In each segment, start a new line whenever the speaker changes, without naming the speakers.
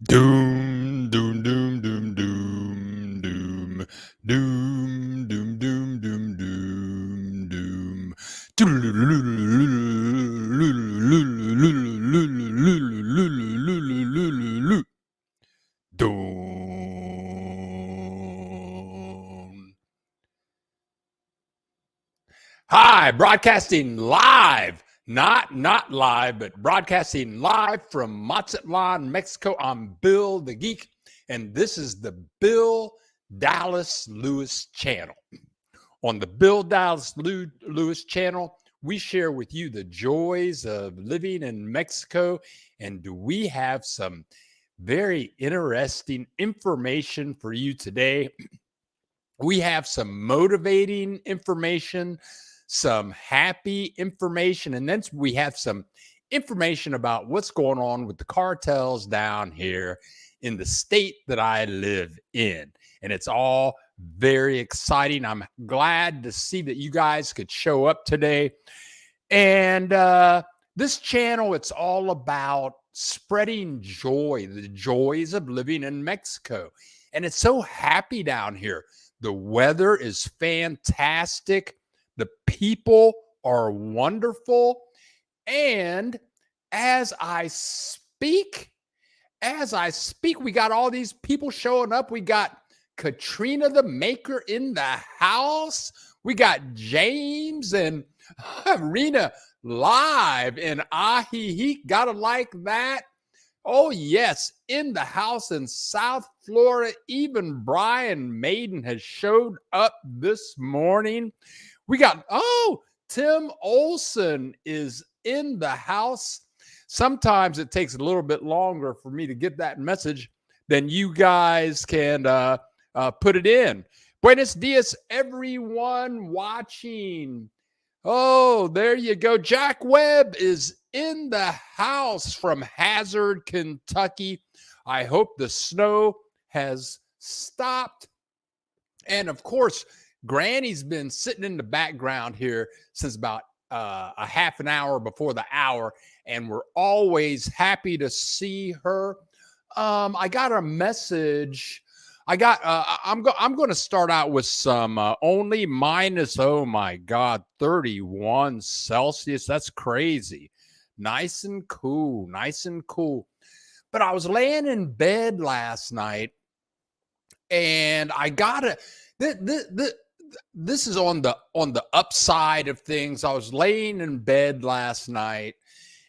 Doom, doom, doom, doom, doom, doom, doom, doom, doom, doom, doom, doom. Doom. Hi, broadcasting live. Not live, but broadcasting live from Mazatlan, Mexico. I'm Bill the Geek, and this is the Bill Dallas Lewis channel. On the Bill Dallas Lewis channel, we share with you the joys of living in Mexico, and we have some very interesting information for you today. We have some motivating information, some happy information, and then we have some information about what's going on with the cartels down here in the state that I live in. And it's all very exciting. I'm glad to see that you guys could show up today. And this channel, it's all about spreading joy, the joys of living in Mexico. And it's so happy down here. The weather is fantastic. The people are wonderful. And as I speak, we got all these people showing up. We got Katrina the Maker in the house. We got James and Rena live in Ahihi. Gotta like that. Oh, yes, in the house in South Florida. Even Brian Maiden has showed up this morning. We got, Tim Olson is in the house. Sometimes it takes a little bit longer for me to get that message than you guys can put it in. Buenos dias, everyone watching. Oh, there you go. Jack Webb is in the house from Hazard, Kentucky. I hope the snow has stopped. And of course, Granny's been sitting in the background here since about a half an hour before the hour, and we're always happy to see her. I got a message. I'm going to start out with some only minus, oh my God, 31 Celsius. That's crazy. Nice and cool. But I was laying in bed last night, and I got a this is on the upside of things. I was laying in bed last night,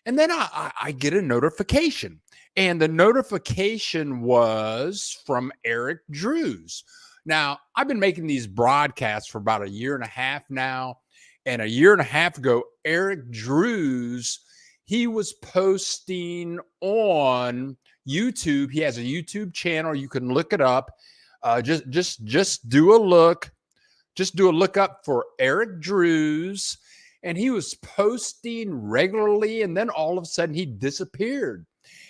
and then I get a notification. And the notification was from Eric Drews. Now, I've been making these broadcasts for about a year and a half now. And a year and a half ago, Eric Drews, he was posting on YouTube. He has a YouTube channel. You can look it up. Just do a look. Just do a look up for Eric Drews. And he was posting regularly. And then all of a sudden, he disappeared.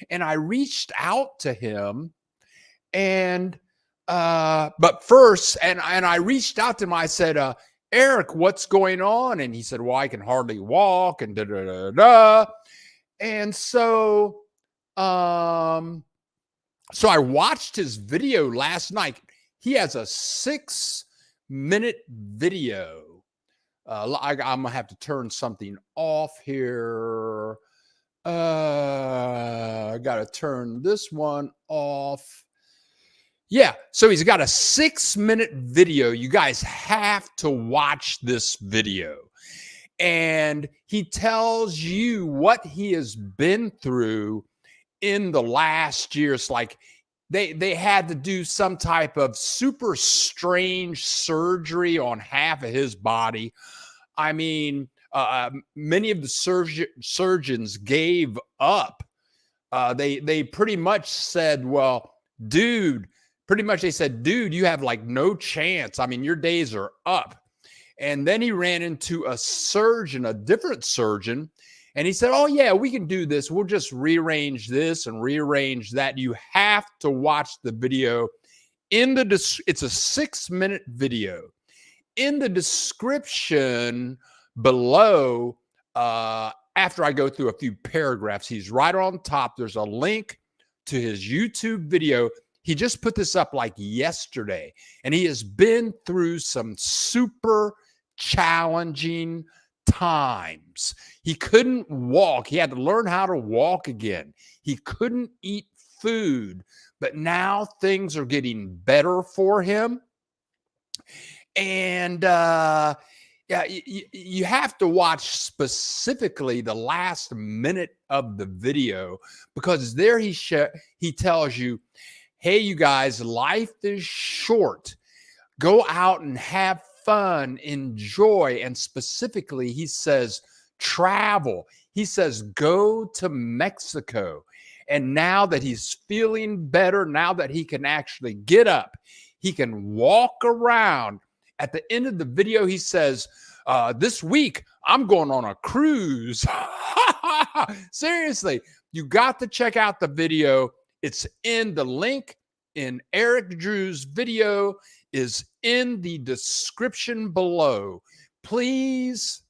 And I reached out to him, and but first, and I reached out to him. I said, Eric, what's going on? And he said, well, I can hardly walk, and da da da da. And so I watched his video last night. He has a 6-minute video. I'm gonna have to turn something off here. I gotta turn this one off. Yeah, so he's got a 6-minute video. You guys have to watch this video. And he tells you what he has been through in the last year. It's like they had to do some type of super strange surgery on half of his body. I mean, many of the surgeons gave up. They pretty much said, well, dude, they said, dude, you have like no chance. I mean, your days are up. And then he ran into a surgeon, a different surgeon, and he said, oh, yeah, we can do this. We'll just rearrange this and rearrange that. You have to watch the video. It's a 6-minute video. In the description below, after I go through a few paragraphs, he's right on top. There's a link to his YouTube video. He just put this up like yesterday, and he has been through some super challenging times. He couldn't walk. He had to learn how to walk again. He couldn't eat food, but now things are getting better for him. And yeah, you have to watch specifically the last minute of the video, because there he tells you, hey, you guys, life is short. Go out and have fun, enjoy. And specifically, he says, travel. He says, go to Mexico. And now that he's feeling better, now that he can actually get up, he can walk around. At the end of the video, he says, this week, I'm going on a cruise. Seriously, you got to check out the video. It's in the link in Eric Drew's video is in the description below. Please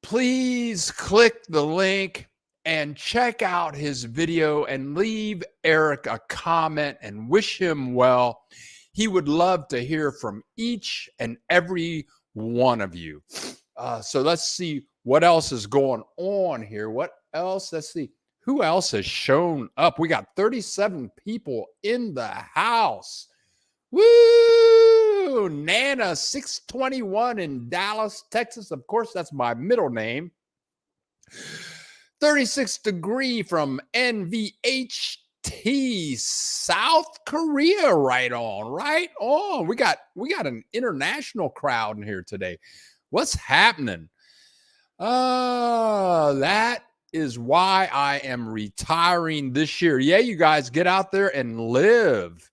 click the link and check out his video and leave Eric a comment and wish him well. He would love to hear from each and every one of you. So let's see what else is going on here. What else? Let's see. Who else has shown up? We got 37 people in the house. Woo! Nana 621 in Dallas, Texas. Of course, that's my middle name. 36 degree from NVHT, South Korea. Right on, right on. We got an international crowd in here today. What's happening? That is why I am retiring this year. Yeah, you guys get out there and live.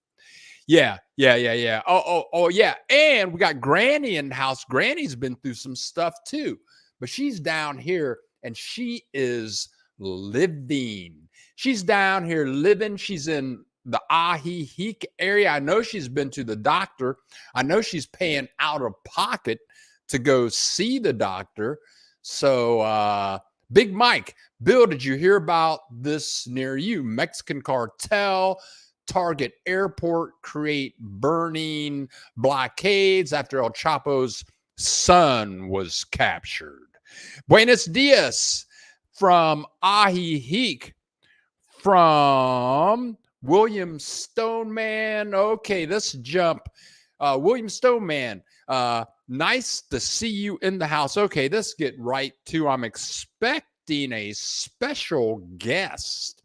Yeah. Oh, yeah. And we got Granny in the house. Granny's been through some stuff too, but she's down here and she is living. She's down here living. She's in the Ahihik area. I know she's been to the doctor. I know she's paying out of pocket to go see the doctor. So, Big Mike, Bill, did you hear about this near you? Mexican cartel, Target Airport create burning blockades after El Chapo's son was captured. Buenos dias from Ahihik, from William Stoneman. Okay, let's jump. William Stoneman, nice to see you in the house. Okay, let's get right to, I'm expecting a special guest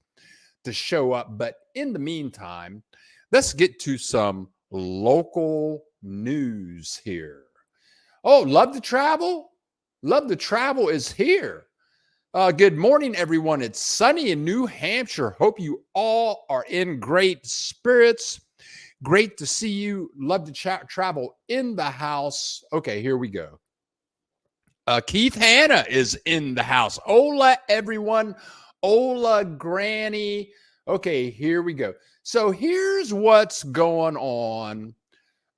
to show up. But in the meantime, let's get to some local news here. Oh, Love to Travel? Love to Travel is here. Good morning, everyone. It's sunny in New Hampshire. Hope you all are in great spirits. Great to see you. Love to travel in the house. Okay, here we go. Keith Hanna is in the house. Hola, everyone. Hola, Granny. Okay, here we go. So here's what's going on.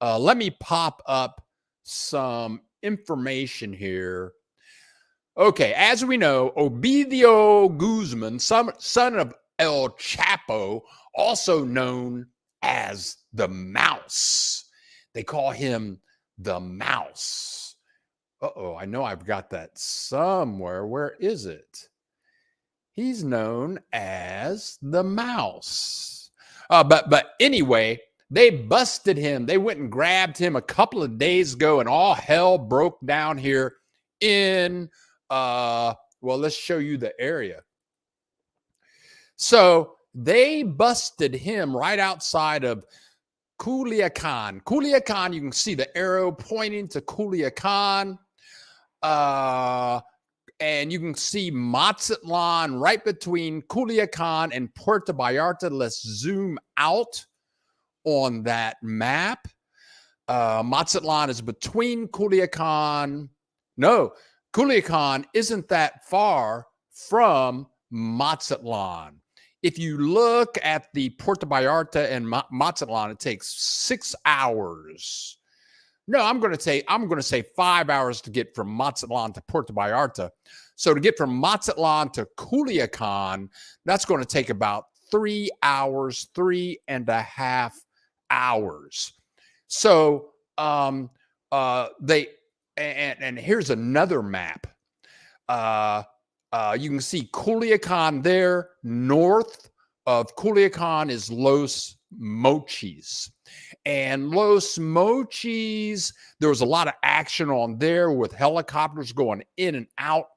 Let me pop up some information here. Okay, as we know, Ovidio Guzman, son of El Chapo, also known as the Mouse. They call him the Mouse. Uh-oh, I know I've got that somewhere. Where is it? He's known as the Mouse. But anyway, they busted him. They went and grabbed him a couple of days ago, and all hell broke down here in, well, let's show you the area. So they busted him right outside of Culiacan. Culiacan, you can see the arrow pointing to Culiacan. And you can see Mazatlan right between Culiacan and Puerto Vallarta. Let's zoom out on that map. Mazatlan is between Culiacan. No, Culiacan isn't that far from Mazatlan. If you look at the Puerto Vallarta and Mazatlan, it takes 6 hours. No, I'm going to say 5 hours to get from Mazatlan to Puerto Vallarta. So to get from Mazatlan to Culiacan, that's going to take about 3 hours, 3.5 hours. So they and here's another map. You can see Culiacan there. North of Culiacan is Los Mochis. And Los Mochis, there was a lot of action on there with helicopters going in and out.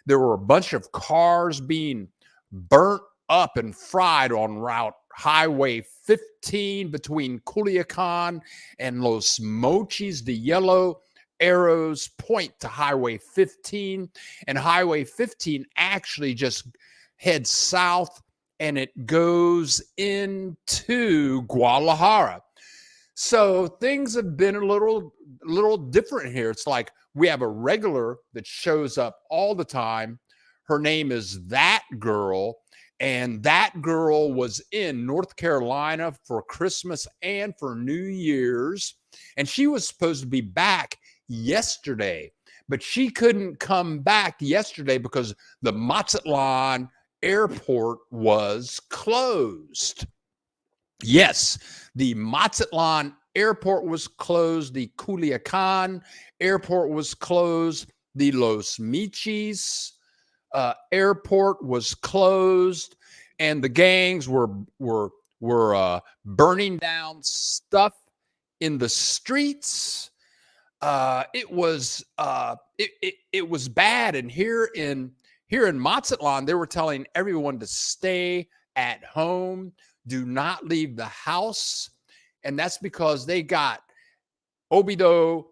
There were a bunch of cars being burnt up and fried on Route Highway 15 between Culiacan and Los Mochis. The yellow arrows point to Highway 15, and Highway 15 actually just heads south and it goes into Guadalajara. So things have been a little different here. It's like we have a regular that shows up all the time. Her name is That Girl, and That Girl was in North Carolina for Christmas and for New Year's, and she was supposed to be back yesterday, but she couldn't come back yesterday because the Mazatlan airport was closed. Yes, the Mazatlan airport was closed. The Culiacan airport was closed. The Los Mochis airport was closed, and the gangs were burning down stuff in the streets. It was bad, and here in Mazatlan, they were telling everyone to stay at home, do not leave the house, and that's because they got Ovidio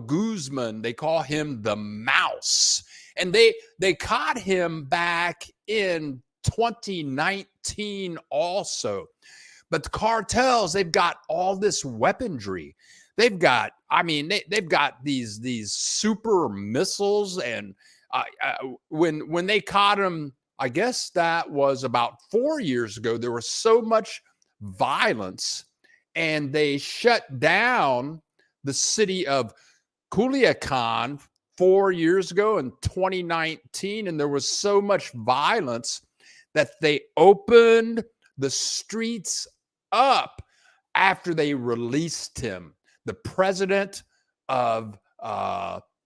Guzman. They call him the Mouse, and they caught him back in 2019 also. But the cartels, they've got all this weaponry. They've got, they've got these super missiles, and when they caught him, I guess that was about 4 years ago, there was so much violence, and they shut down the city of Culiacan 4 years ago in 2019, and there was so much violence that they opened the streets up after they released him. The president of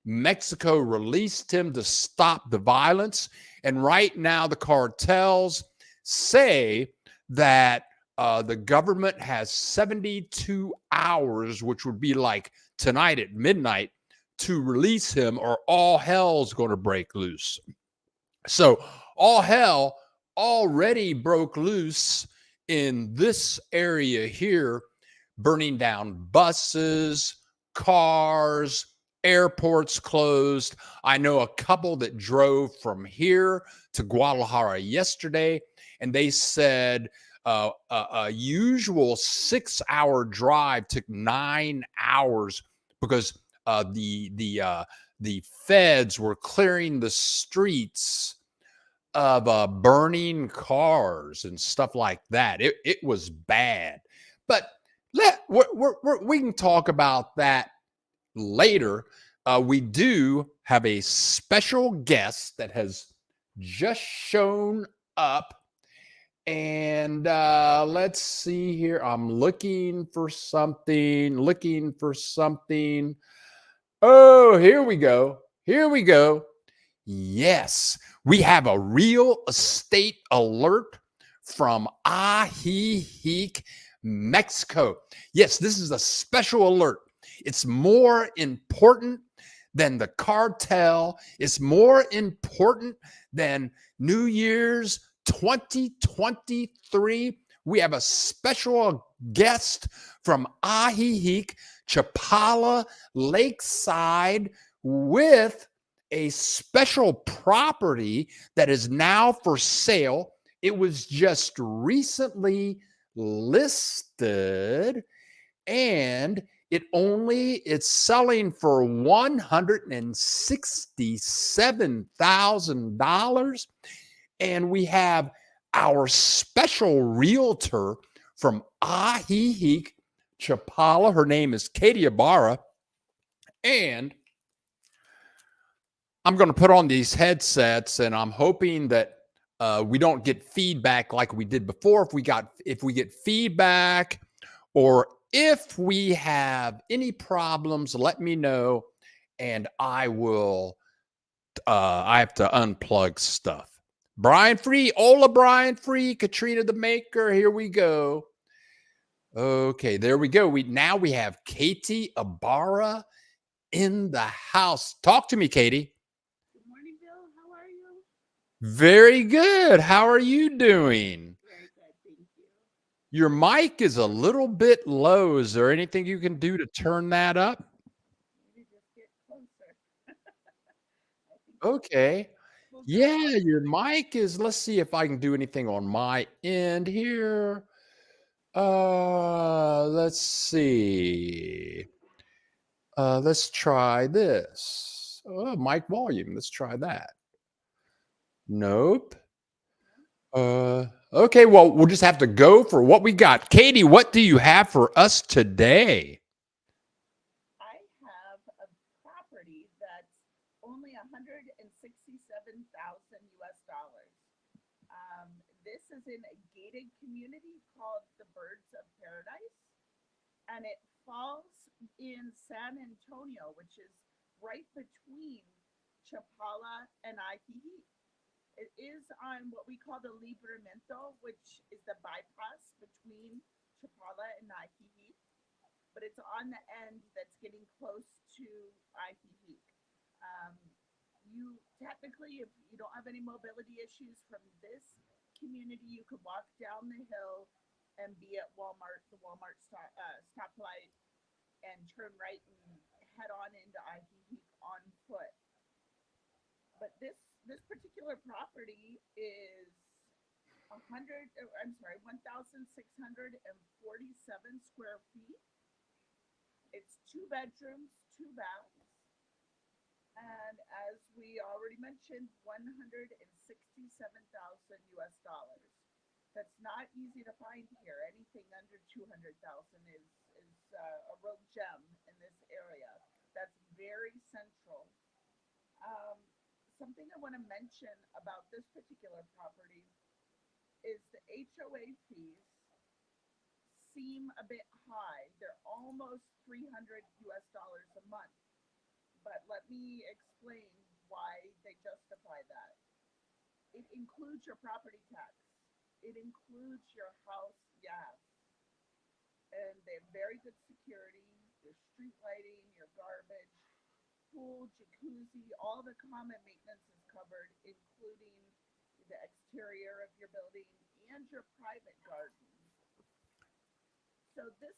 Mexico released him to stop the violence. And right now, the cartels say that the government has 72 hours, which would be like tonight at midnight, to release him, or all hell's going to break loose. So all hell already broke loose in this area here, burning down buses, cars, airports closed. I know a couple that drove from here to Guadalajara yesterday, and they said a usual 6-hour drive took 9 hours because the feds were clearing the streets of burning cars and stuff like that. It was bad, but we can talk about that later. We do have a special guest that has just shown up, and let's see here. I'm looking for something. Oh, here we go. Yes, we have a real estate alert from Ajijic, Mexico. Yes, this is a special alert. It's more important than the cartel. It's more important than New Year's 2023. We have a special guest from Ajijic, Chapala Lakeside, with a special property that is now for sale. It was just recently listed, and it's selling for $167,000. And we have our special realtor from Ajijic, Chapala. Her name is Katie Ibarra. And I'm going to put on these headsets, and I'm hoping that we don't get feedback like we did before. If we get feedback, or if we have any problems, let me know, and I will. I have to unplug stuff. Brian Free, Ola Brian Free, Katrina the Maker. Here we go. Okay, there we go. We have Katie Ibarra in the house. Talk to me, Katie.
Good morning, Bill. How are you?
Very good. How are you doing?
Very good, thank you.
Your mic is a little bit low. Is there anything you can do to turn that up?
Maybe just get closer. I think
Okay.
we'll go.
Yeah, your mic is, let's see if I can do anything on my end here. Let's see. Let's try this. Oh, mic volume. Let's try that. Nope. Okay, well, we'll just have to go for what we got. Katie, what do you have for us today?
I have a property that's only 167,000 US dollars. This is in a gated community called the Birds of Paradise, and it falls in San Antonio, which is right between Chapala and Iquique. It is on what we call the Libramento, which is the bypass between Chapala and Iquique, but it's on the end that's getting close to Iquique. Um, you technically, if you don't have any mobility issues from this community, you could walk down the hill and be at Walmart, the Walmart stoplight, and turn right and head on into Iquique on foot. But this particular property is 1,647 square feet. It's 2 bedrooms, 2 baths, and as we already mentioned, 167,000 US dollars. That's not easy to find here. Anything under 200,000 is a real gem in this area. That's very central. Um, Something I want to mention about this particular property is the HOA fees seem a bit high. They're almost 300 US dollars a month. But let me explain why they justify that. It includes your property tax. It includes your house gas. And they have very good security, your street lighting, your garbage, pool, jacuzzi, all the common maintenance is covered, including the exterior of your building and your private garden. So this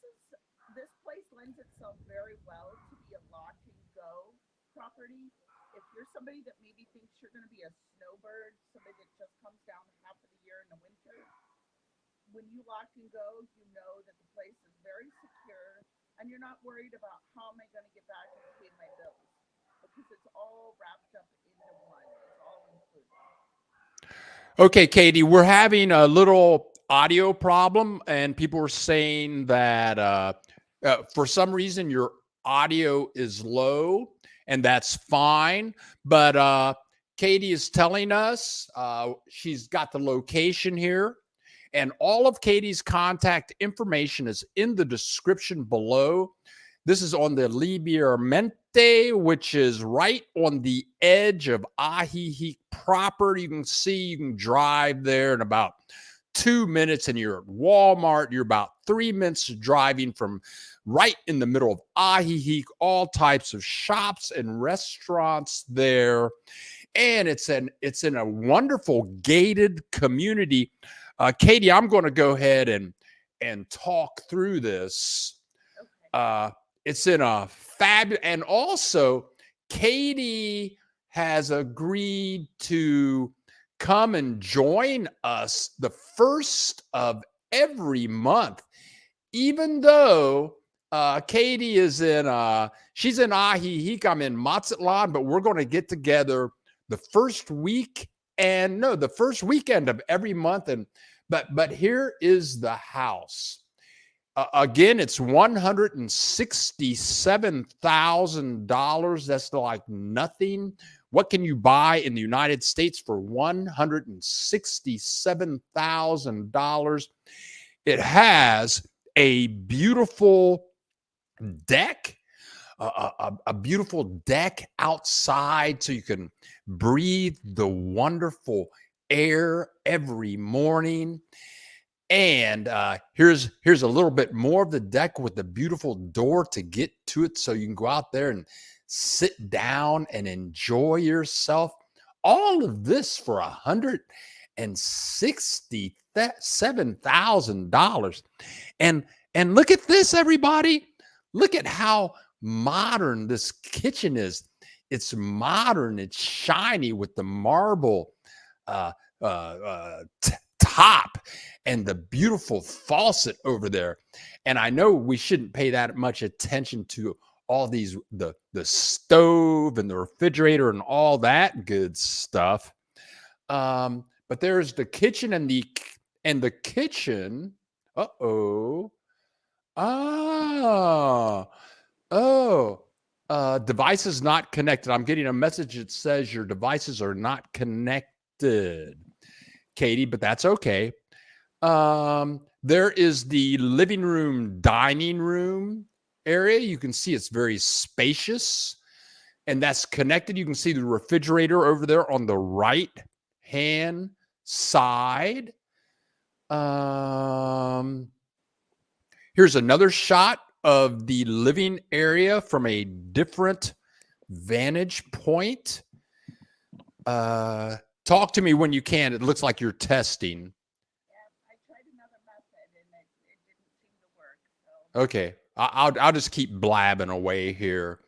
place lends itself very well to be a lock and go property. If you're somebody that maybe thinks you're going to be a snowbird, somebody that just comes down half of the year in the winter, when you lock and go, you know that the place is very secure and you're not worried about how am I going to get back and pay my bills, because it's all wrapped up into one. It's all included.
Okay, Katie, we're having a little audio problem, and people are saying that for some reason your audio is low, and that's fine. But Katie is telling us she's got the location here, and all of Katie's contact information is in the description below. This is on the Libramento, which is right on the edge of Ajijic proper. You can drive there in about 2 minutes, and you're at Walmart. You're about 3 minutes driving from right in the middle of Ajijic, all types of shops and restaurants there. And it's in a wonderful gated community. Katie, I'm going to go ahead and talk through this.
Okay.
It's in a fabulous, and also Katie has agreed to come and join us the first of every month, even though Katie is she's in Ajijic, I'm in Mazatlan, but we're going to get together the first weekend of every month. And but here is the house. Again, it's $167,000. That's like nothing. What can you buy in the United States for $167,000? It has a beautiful deck, a beautiful deck outside so you can breathe the wonderful air every morning. And here's a little bit more of the deck with the beautiful door to get to it, so you can go out there and sit down and enjoy yourself. All of this for $167,000. And look at this, everybody. Look at how modern this kitchen is. It's modern. It's shiny with the marble top and the beautiful faucet over there. And I know we shouldn't pay that much attention to all these, the stove and the refrigerator and all that good stuff. But there's the kitchen and the kitchen. Devices not connected. I'm getting a message that says your devices are not connected, Katie, but that's okay. There is the living room, dining room area. You can see it's very spacious, and that's connected. You can see the refrigerator over there on the right hand side. Here's another shot of the living area from a different vantage point. Talk to me when you can. It looks like you're testing.
Yeah, I tried another method and it didn't seem to work. So.
Okay, I'll just keep blabbing away here.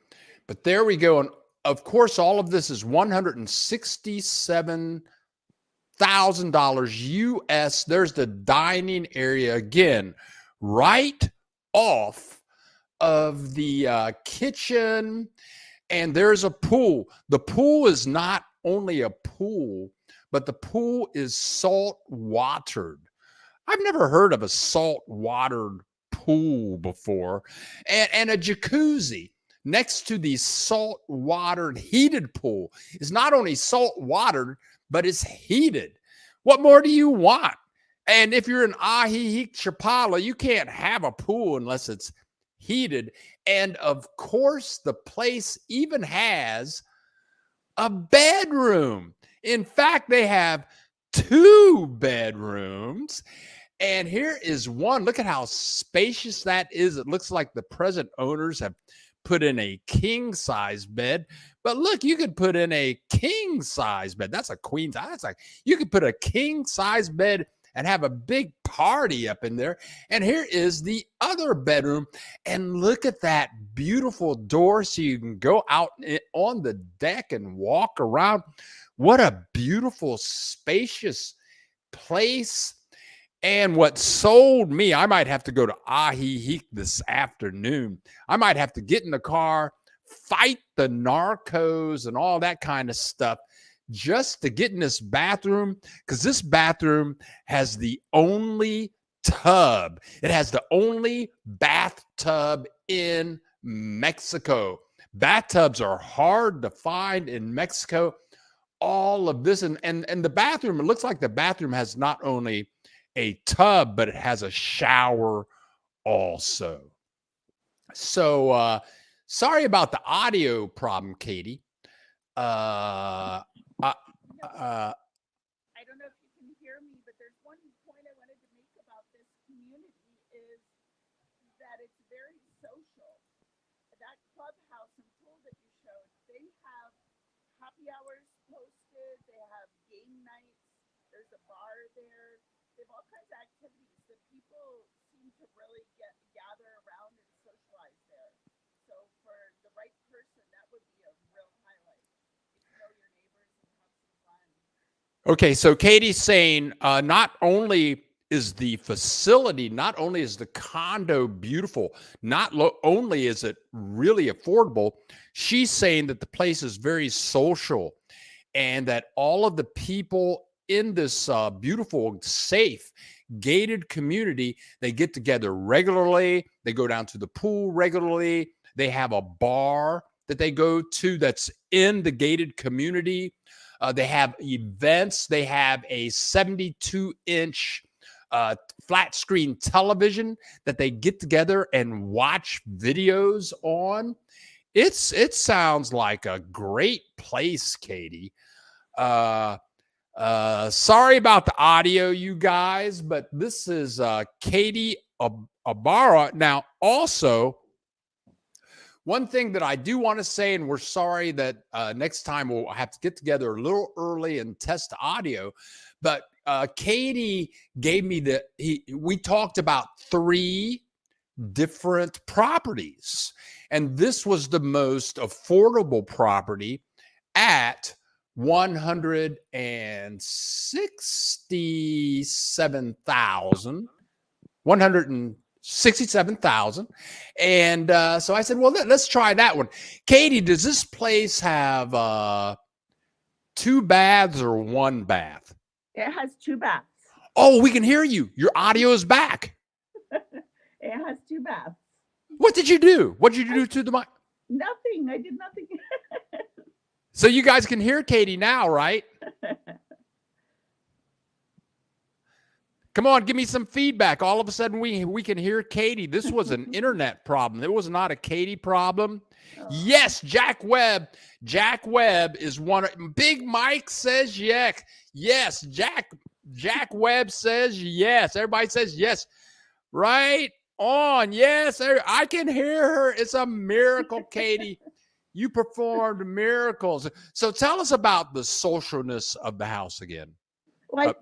But there we go. And of course, all of this is $167,000 US. There's the dining area again, right off of the kitchen. And there's a pool. The pool is not only a pool, but the pool is salt watered. I've never heard of a salt watered pool before. And a jacuzzi next to the salt watered heated pool is not only salt watered, but it's heated. What more do you want? And if you're in Ahi Chapala, you can't have a pool unless it's heated. And of course, the place even has a bedroom. In fact, they have 2 bedrooms. And here is one. Look at how spacious that is. It looks like the present owners have put in a king size bed. But look, you could put in a king size bed. That's a queen size. That's like you could put a king size bed and have a big party up in there. And here is the other bedroom. And look at that beautiful door so you can go out on the deck and walk around. What a beautiful, spacious place. And what sold me, I might have to go to Ahi this afternoon. I might have to get in the car, fight the narcos and all that kind of stuff just to get in this bathroom, because this bathroom has the only tub. It has the only bathtub in Mexico. Bathtubs are hard to find in Mexico. All of this and the bathroom, it looks like the bathroom has not only a tub, but it has a shower also. So sorry about the audio problem, Katie.
I don't know if you can hear me, but there's one point I wanted to make about this community is that it's very social. That clubhouse and pool that you showed, they have happy hours posted, they have game nights, there's a bar there, they have all kinds of activities that people seem to really gather around and socialize there. So for the right person, that would be a real highlight. Get to know your neighbors and have some fun.
Okay, so Katie's saying not only is the facility, not only is the condo beautiful, not only is it really affordable, she's saying that the place is very social and that all of the people in this beautiful, safe, gated community, they get together regularly. They go down to the pool regularly. They have a bar that they go to that's in the gated community. They have events. They have a 72-inch flat screen television that they get together and watch videos on. It sounds like a great place, Katie. Sorry about the audio, you guys, but this is Katie Abara. Now, also, one thing that I do want to say, and we're sorry that next time we'll have to get together a little early and test the audio, but Katie gave me we talked about 3 different properties, and this was the most affordable property at 167,000. And so I said, well, let's try that one. Katie, does this place have 2 baths or 1 bath?
It has 2 baths.
Oh, we can hear you. Your audio is back.
It has 2 baths.
What did you do? What did you do to the mic?
Nothing. I did nothing.
So you guys can hear Katie now, right? Come on, give me some feedback. All of a sudden, we can hear Katie. This was an internet problem. It was not a Katie problem. Oh. Yes, Jack Webb. Jack Webb is one. Big Mike says yes. Yes, Jack Webb says yes. Everybody says yes. Right on. Yes, I can hear her. It's a miracle, Katie. You performed miracles. So tell us about the socialness of the house again.
Well,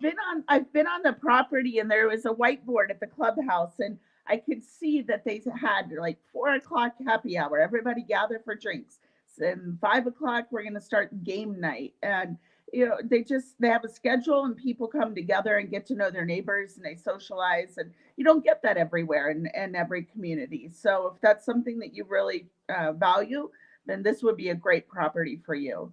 I've been on the property, and there was a whiteboard at the clubhouse, and I could see that they had like 4 o'clock happy hour. Everybody gather for drinks. And 5 o'clock, we're going to start game night. And they have a schedule, and people come together and get to know their neighbors, and they socialize. And you don't get that everywhere in every community. So if that's something that you really value, then this would be a great property for you.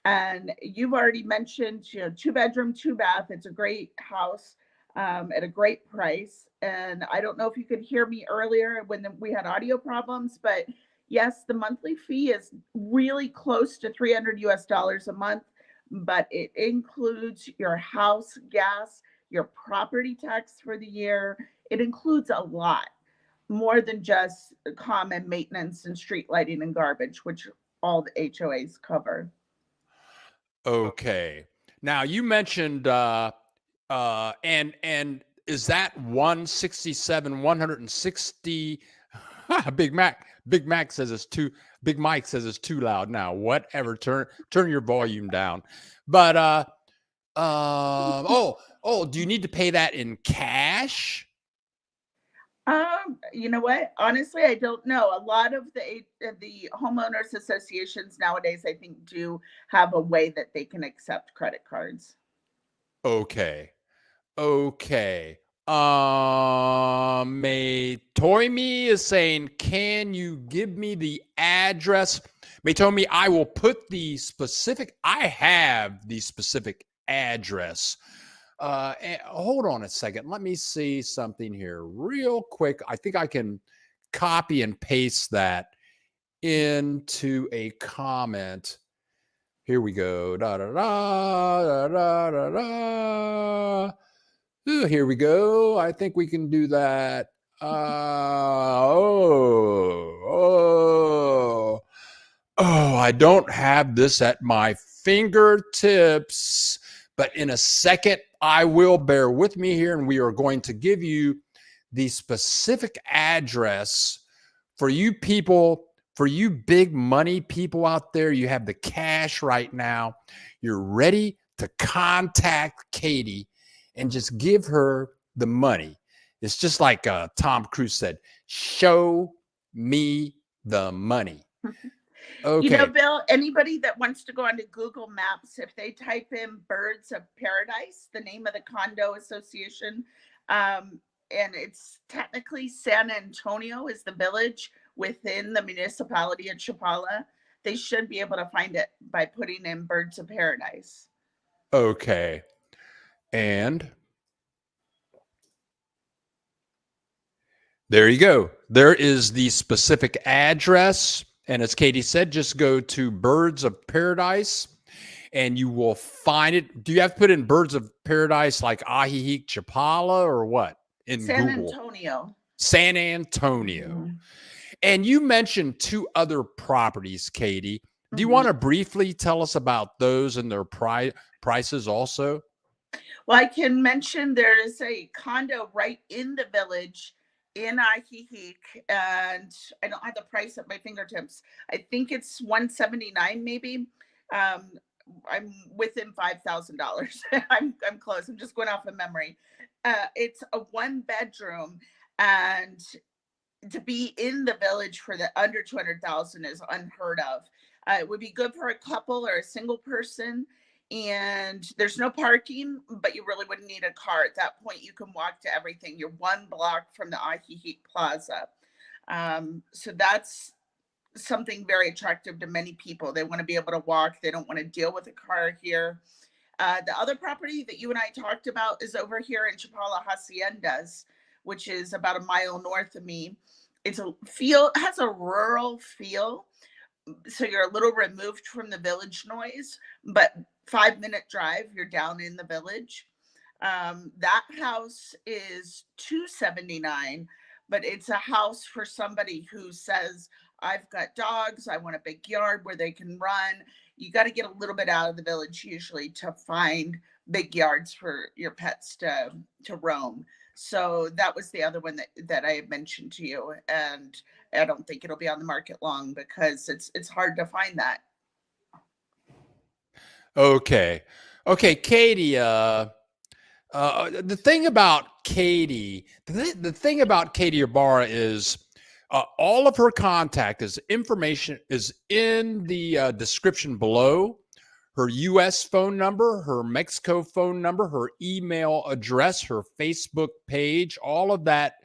And you've already mentioned, 2-bedroom, 2-bath. It's a great house at a great price. And I don't know if you could hear me earlier when we had audio problems, but yes, the monthly fee is really close to $300 a month, but it includes your house gas, your property tax for the year. It includes a lot more than just common maintenance and street lighting and garbage, which all the HOAs cover.
Okay. Now you mentioned and is that 160? Big Mac says it's too. Big Mike says it's too loud. Now, whatever. Turn your volume down. But do you need to pay that in cash?
You know what? Honestly, I don't know. A lot of the homeowners associations nowadays, I think, do have a way that they can accept credit cards.
Okay. Maytomi is saying, can you give me the address? Maytomi, I will put I have the specific address. Hold on a second. Let me see something here real quick. I think I can copy and paste that into a comment. Here we go. Ooh, here we go. I think we can do that. I don't have this at my fingertips, but in a second, I will. Bear with me here, and we are going to give you the specific address for you people, for you big money people out there. You have the cash right now. You're ready to contact Katie and just give her the money. It's just like Tom Cruise said, show me the money. Okay.
Bill, anybody that wants to go onto Google Maps, if they type in Birds of Paradise, the name of the condo association, and it's technically San Antonio is the village within the municipality of Chapala, they should be able to find it by putting in Birds of Paradise.
Okay. And there you go. There is the specific address. And as Katie said, just go to Birds of Paradise and you will find it. Do you have to put in Birds of Paradise like Ahihi Chapala or what in
San
Google?
Antonio.
San Antonio. And you mentioned two other properties, Katie. Do you want to briefly tell us about those and their prices also?
Well, I can mention there is a condo right in the village in Ahihi, and I don't have the price at my fingertips. I think it's 179 maybe. Um, I'm within $5,000. I'm close. I'm just going off of memory. It's a 1 bedroom, and to be in the village for the under 200,000 is unheard of. It would be good for a couple or a single person. And there's no parking, but you really wouldn't need a car. At that point, you can walk to everything. You're 1 block from the Ahihi Plaza. So that's something very attractive to many people. They want to be able to walk. They don't want to deal with a car here. The other property that you and I talked about is over here in Chapala Haciendas, which is about a mile north of me. It's has a rural feel. So you're a little removed from the village noise, but 5 minute drive, you're down in the village. That house is 279, but it's a house for somebody who says, I've got dogs, I want a big yard where they can run. You got to get a little bit out of the village usually to find big yards for your pets to roam. So that was the other one that I had mentioned to you, and I don't think it'll be on the market long because it's hard to find that.
Okay, Katie. The thing about Katie, the thing about Katie Ibarra is all of her contact information is in the description below. Her U.S. phone number, her Mexico phone number, her email address, her Facebook page, all of that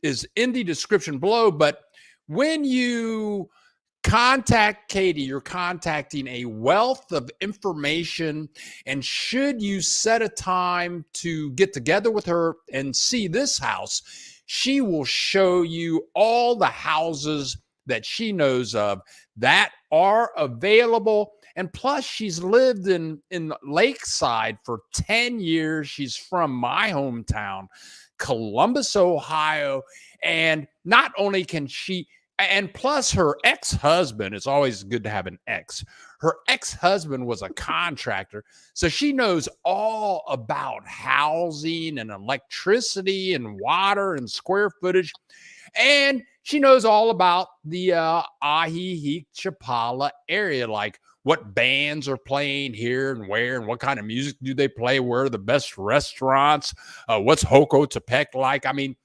is in the description below. But when you contact Katie, you're contacting a wealth of information. And should you set a time to get together with her and see this house, she will show you all the houses that she knows of that are available. And plus, she's lived in Lakeside for 10 years. She's from my hometown, Columbus, Ohio. And not only can she, and plus her ex-husband, it's always good to have an ex. Her ex-husband was a contractor. So she knows all about housing and electricity and water and square footage. And she knows all about the Ahihi Chapala area, like what bands are playing here and where, and what kind of music do they play, where are the best restaurants, what's Hoko Tepec like. I mean,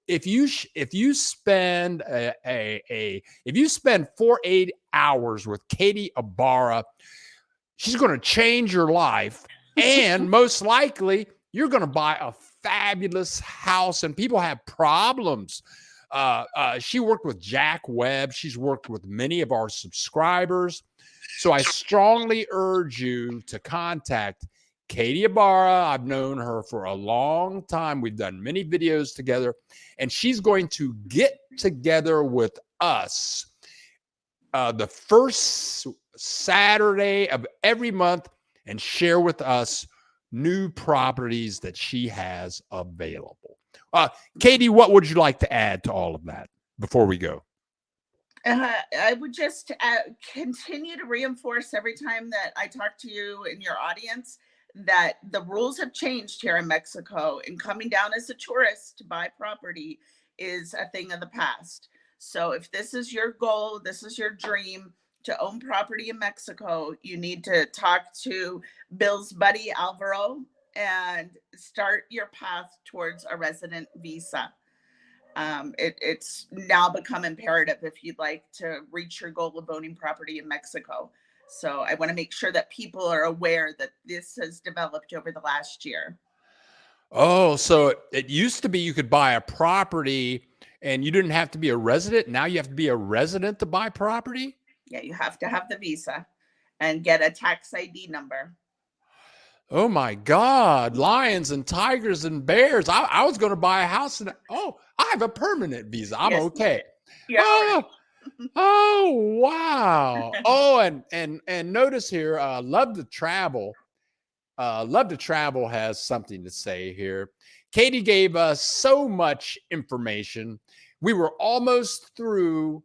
if you spend if you spend 8 hours with Katie Ibarra, she's going to change your life, and most likely you're going to buy a fabulous house. And people have problems. She worked with Jack Webb. She's worked with many of our subscribers. So I strongly urge you to contact Katie Ibarra. I've known her for a long time. We've done many videos together, and she's going to get together with us the first Saturday of every month and share with us new properties that she has available. Katie, what would you like to add to all of that before we go?
I would just continue to reinforce every time that I talk to you and your audience that the rules have changed here in Mexico, and coming down as a tourist to buy property is a thing of the past. So if this is your goal, this is your dream to own property in Mexico, you need to talk to Bill's buddy Alvaro and start your path towards a resident visa. It's now become imperative if you'd like to reach your goal of owning property in Mexico. So I want to make sure that people are aware that this has developed over the last year.
Oh, so it used to be you could buy a property and you didn't have to be a resident. Now you have to be a resident to buy property?
Yeah, you have to have the visa and get a tax ID number.
Oh my God, lions and tigers and bears. I was going to buy a house and I have a permanent visa. I'm
Yes,
okay.
Yeah.
Oh, Oh, wow. Oh, and notice here, Love to Travel. Love to Travel has something to say here. Katie gave us so much information. We were almost through.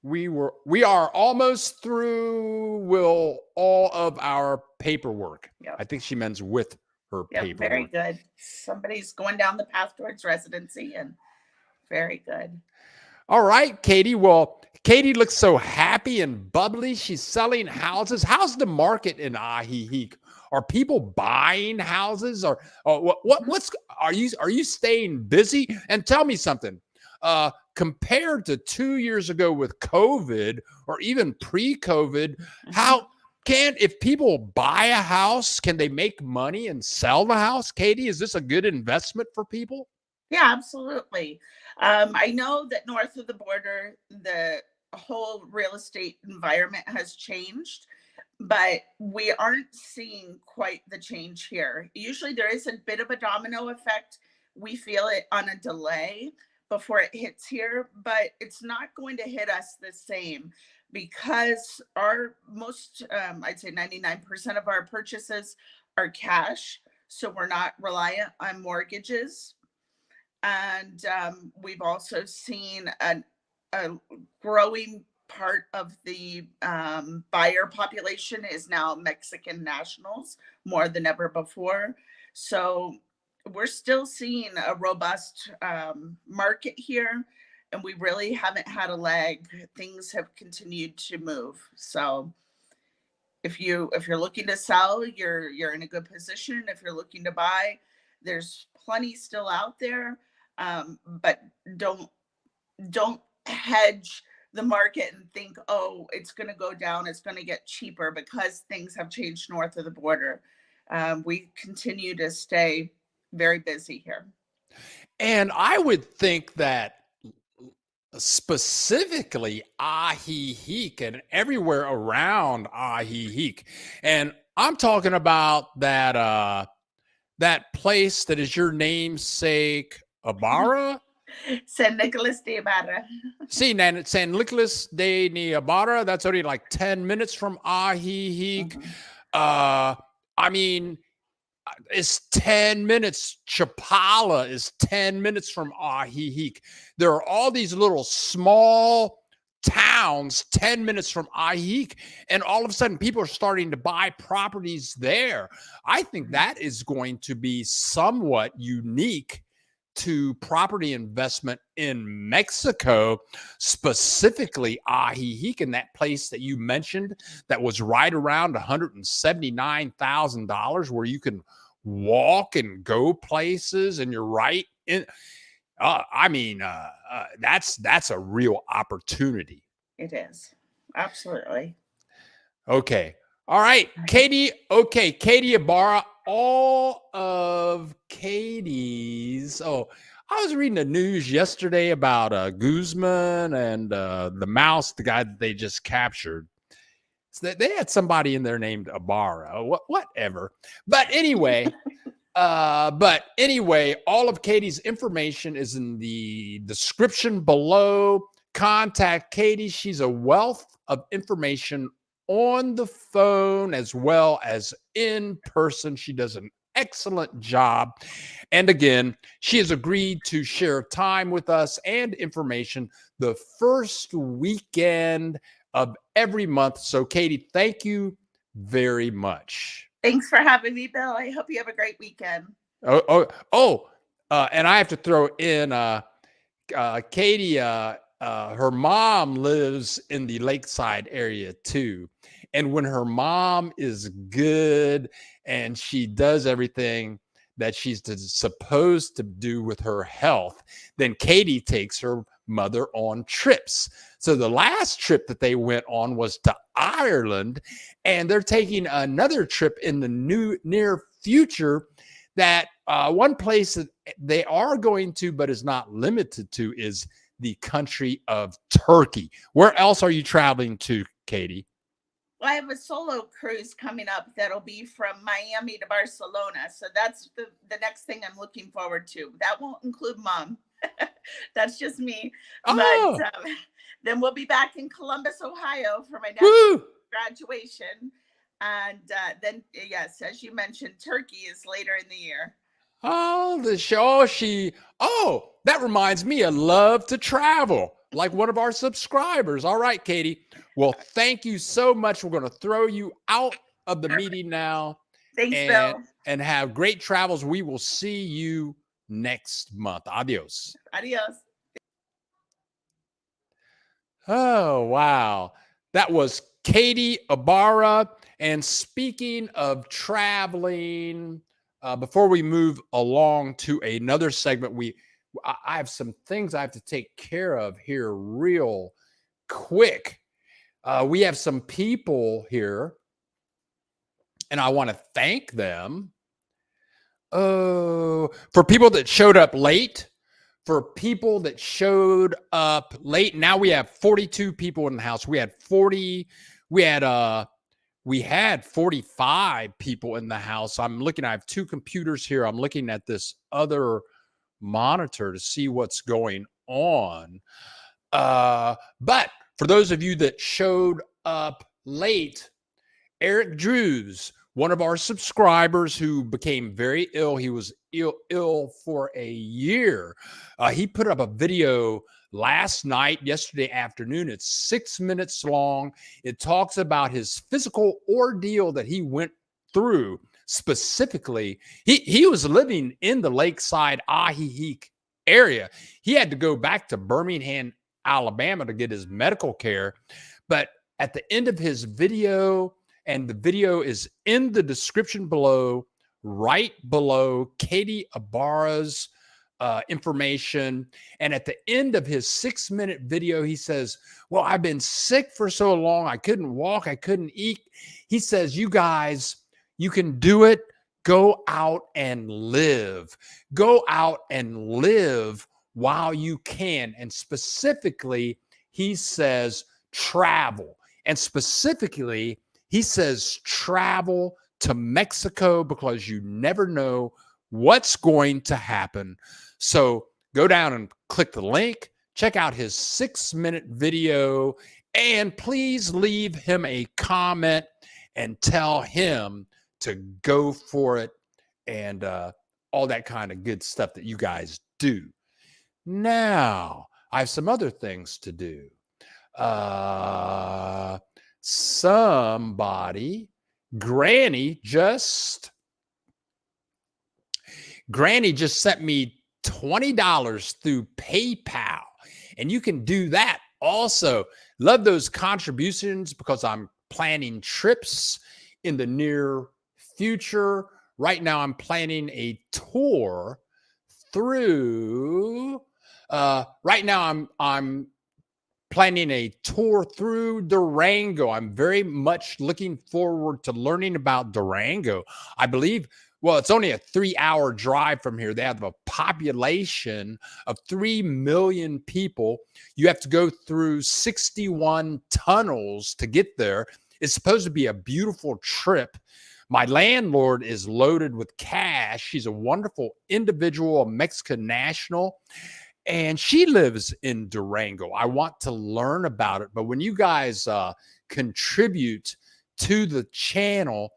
We are almost through will all of our paperwork.
Yep.
I think she means with her
Yep. Very
paperwork.
good. Somebody's going down the path towards residency, and very good.
All right, Katie. Well, Katie looks so happy and bubbly. She's selling houses. How's the market in Ahihique? Are people buying houses? Or what's are you staying busy? And tell me something. Compared to 2 years ago with COVID, or even pre-COVID,
Mhm.
how can if people buy a house, can they make money and sell the house? Katie, is this a good investment for people?
Yeah, absolutely. I know that north of the border, the whole real estate environment has changed, but we aren't seeing quite the change here. Usually there is a bit of a domino effect. We feel it on a delay before it hits here, but it's not going to hit us the same because our most, I'd say 99% of our purchases are cash. So we're not reliant on mortgages, and we've also seen a growing part of the buyer population is now Mexican nationals more than ever before. So we're still seeing a robust market here, and we really haven't had a lag. Things have continued to move. So if you're looking to sell, you're in a good position. If you're looking to buy, there's plenty still out there, but don't don't hedge the market and think, oh, it's going to go down, it's going to get cheaper because things have changed north of the border. We continue to stay very busy here.
And I would think that specifically Ahihique and everywhere around Ahihique. And I'm talking about that place that is your namesake, Ibarra.
San Nicolas de Ibarra.
See, San Nicolas de Ibarra. That's only like 10 minutes from Ahihique.
Mhm.
Uh, I mean, is 10 minutes. Chapala is 10 minutes from Ahihique. There are all these little small towns 10 minutes from Ahihique, and all of a sudden people are starting to buy properties there. I think that is going to be somewhat unique to property investment in Mexico, specifically Ajijic, and that place that you mentioned that was right around $179,000, where you can walk and go places, and you're right in. That's a real opportunity.
It is. Absolutely.
Okay. All right, Katie. Okay, Katie Ibarra. All of Katie's. Oh, I was reading the news yesterday about Guzman and the mouse, the guy that they just captured. So they had somebody in there named Ibarra. Whatever. But anyway, all of Katie's information is in the description below. Contact Katie. She's a wealth of information on the phone as well as in person. She does an excellent job. And again, she has agreed to share time with us and information the first weekend of every month. So, Katie, thank you very much.
Thanks for having me, Bill. I hope you have a great weekend.
And I have to throw in Katie. Her mom lives in the Lakeside area too, and when her mom is good and she does everything that she's supposed to do with her health, then Katie takes her mother on trips. So the last trip that they went on was to Ireland, and they're taking another trip in the near future. That one place that they are going to, but is not limited to, is the country of Turkey. Where else are you traveling to, Katie?
Well, I have a solo cruise coming up that'll be from Miami to Barcelona. So that's the next thing I'm looking forward to. That won't include mom. That's just me. But
Oh,
then we'll be back in Columbus, Ohio for my nephew's
woo.
graduation. And then, yes, as you mentioned, Turkey is later in the year.
Oh, the show oh, that reminds me, I love to travel, like one of our subscribers. All right, Katie. Well, thank you so much. We're going to throw you out of the
Perfect.
meeting now
Thanks,
and
Bill.
have great travels. We will see you next month. Adios.
Adios.
Oh, wow. That was Katie Ibarra. And speaking of traveling, before we move along to another segment, I have some things I have to take care of here real quick. We have some people here, and I want to thank them. Oh, for people that showed up late. For people that showed up late, now we have 42 people in the house. We had 45 people in the house. I'm looking, I have two computers here. I'm looking at this other monitor to see what's going on. But for those of you that showed up late, Eric Drews, one of our subscribers who became very ill. He was ill for a year. He put up a video yesterday afternoon. It's 6 minutes long. It talks about his physical ordeal that he went through. Specifically, he was living in the Lakeside Ahiheek area. He had to go back to Birmingham, Alabama to get his medical care. But at the end of his video, and the video is in the description below, right below Katie Ibarra's information. And at the end of his 6-minute video, he says, well, I've been sick for so long. I couldn't walk. I couldn't eat. He says, you guys, you can do it. Go out and live. Go out and live while you can. And specifically, he says travel. And specifically, he says travel to Mexico because you never know what's going to happen. So go down and click the link, check out his 6-minute video, and please leave him a comment and tell him to go for it and all that kind of good stuff that you guys do. Now, I have some other things to do. Granny just sent me $20 through PayPal, and you can do that also. Love those contributions because I'm planning trips in the near future. Right now, I'm planning a tour through. Right now, I'm planning a tour through Durango. I'm very much looking forward to learning about Durango. I believe, well, it's only a 3-hour drive from here. They have a population of 3 million people. You have to go through 61 tunnels to get there. It's supposed to be a beautiful trip. My landlord is loaded with cash. She's a wonderful individual, a Mexican national. And she lives in Durango. I want to learn about it. But when you guys contribute to the channel,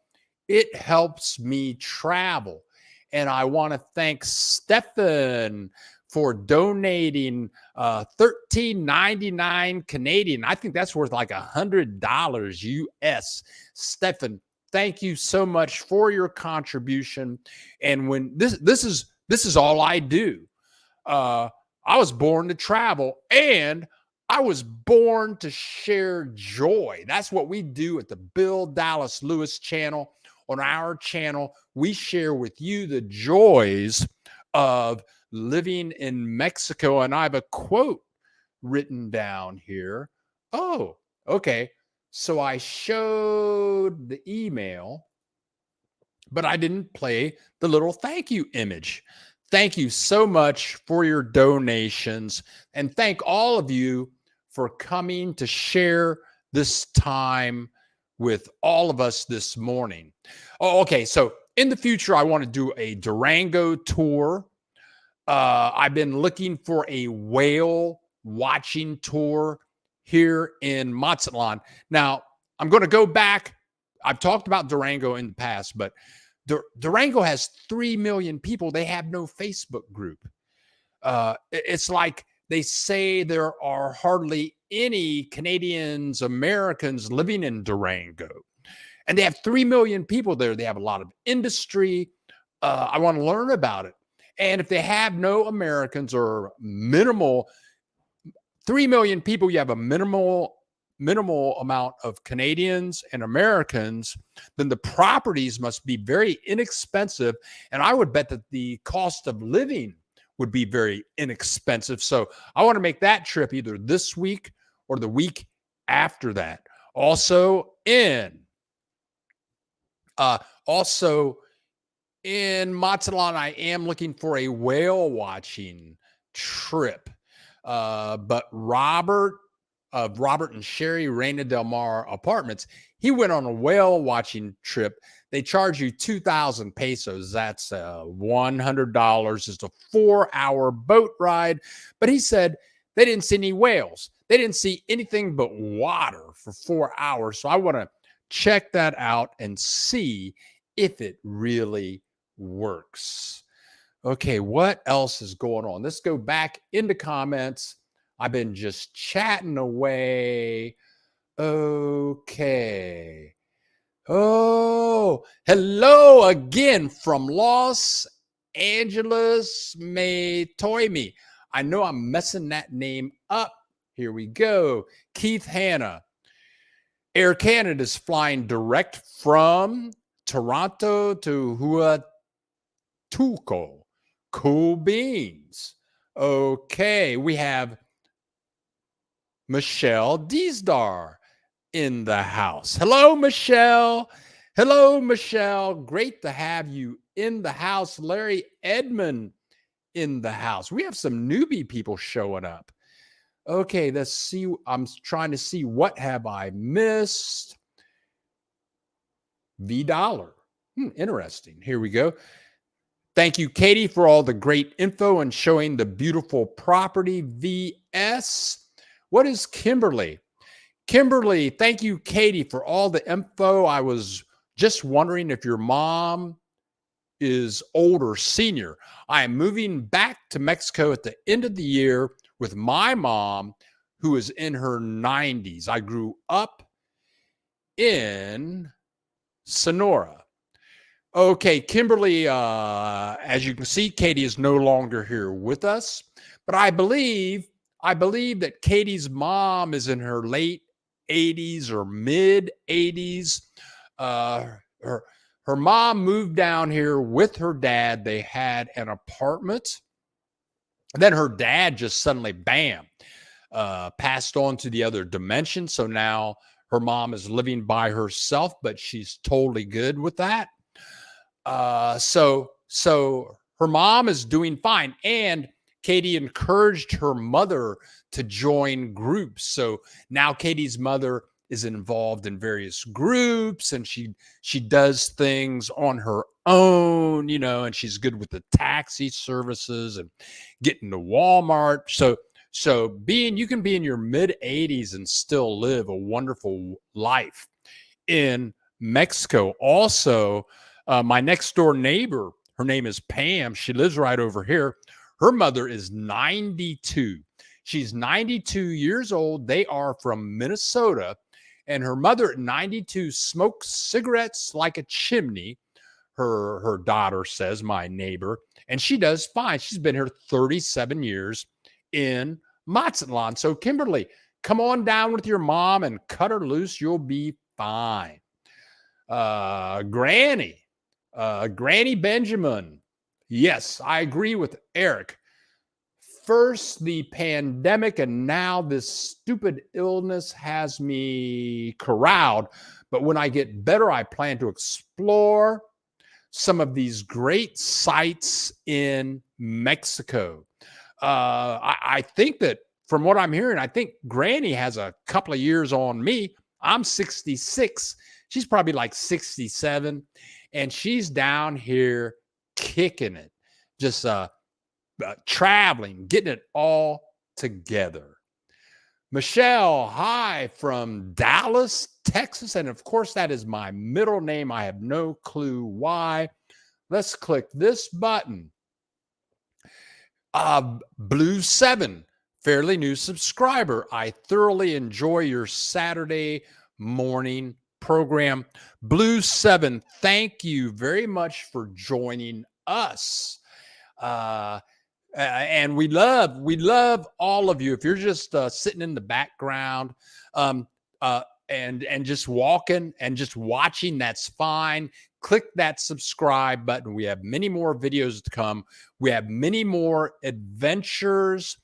it helps me travel. And I want to thank Stefan for donating $13.99 Canadian. I think that's worth like $100 US. Stefan, thank you so much for your contribution. And when this is all I do. I was born to travel, and I was born to share joy. That's what we do at the Bill Dallas Lewis channel. On our channel, we share with you the joys of living in Mexico. And I have a quote written down here. Oh, okay. So I showed the email, but I didn't play the little thank you image. Thank you so much for your donations, and thank all of you for coming to share this time with all of us this morning. Oh, okay. So in the future, I want to do a Durango tour. I've been looking for a whale watching tour here in Mazatlan. Now, I'm going to go back. I've talked about Durango in the past, but Durango has 3 million people. They have no Facebook group. It's like they say there are hardly any Canadians, Americans living in Durango. And they have 3 million people there. They have a lot of industry. I want to learn about it. And if they have no Americans or minimal, 3 million people, you have a minimal amount of Canadians and Americans, then the properties must be very inexpensive. And I would bet that the cost of living would be very inexpensive. So I want to make that trip either this week or the week after that. Also in Mazatlan, I am looking for a whale watching trip. But Robert of Robert and Sherry Reina Del Mar Apartments, he went on a whale watching trip. They charge you 2,000 pesos. That's $100. It's a 4-hour boat ride. But he said they didn't see any whales. They didn't see anything but water for 4 hours. So I want to check that out and see if it really works. Okay, what else is going on? Let's go back into comments. I've been just chatting away. Okay. Oh, hello again from Los Angeles, Matoimi. I know I'm messing that name up. Here we go. Keith Hanna. Air Canada is flying direct from Toronto to Huatulco. Cool beans. Okay, we have Michelle Deesdar in the house. Hello, Michelle. Hello, Michelle. Great to have you in the house. Larry Edmond in the house. We have some newbie people showing up. Okay, let's see. I'm trying to see what have I missed. $. Interesting. Here we go. Thank you, Katie, for all the great info and showing the beautiful property. VS. What is Kimberly? Kimberly, thank you, Katie, for all the info. I was just wondering if your mom is old or senior. I am moving back to Mexico at the end of the year with my mom, who is in her 90s. I grew up in Sonora. Okay, Kimberly, as you can see, Katie is no longer here with us, but I believe that Katie's mom is in her late 80s or mid 80s. Her mom moved down here with her dad. They had an apartment. Then her dad just suddenly, bam, passed on to the other dimension. So now her mom is living by herself, but she's totally good with that. So her mom is doing fine. And Katie encouraged her mother to join groups. So now Katie's mother is involved in various groups, and she does things on her own, and she's good with the taxi services and getting to Walmart. So you can be in your mid 80s and still live a wonderful life in Mexico. Also, my next door neighbor, her name is Pam. She lives right over here. Her mother is 92. She's 92 years old. They are from Minnesota. And her mother at 92 smokes cigarettes like a chimney. Her daughter says, my neighbor, and she does fine. She's been here 37 years in Mazatlan. So Kimberly, come on down with your mom and cut her loose. You'll be fine. Granny Benjamin. Yes, I agree with Eric. First the pandemic, and now this stupid illness has me corralled. But when I get better, I plan to explore some of these great sites in Mexico. I think that from what I'm hearing, I think Granny has a couple of years on me. I'm 66. She's probably like 67. And she's down here kicking it. Just traveling, getting it all together. Michelle, hi from Dallas, Texas. And of course, that is my middle name. I have no clue why. Let's click this button. Blue 7, fairly new subscriber. I thoroughly enjoy your Saturday morning program. Blue 7, thank you very much for joining us. And we love all of you. If you're just sitting in the background and just walking and just watching, that's fine. Click that subscribe button. We have many more videos to come. We have many more adventures.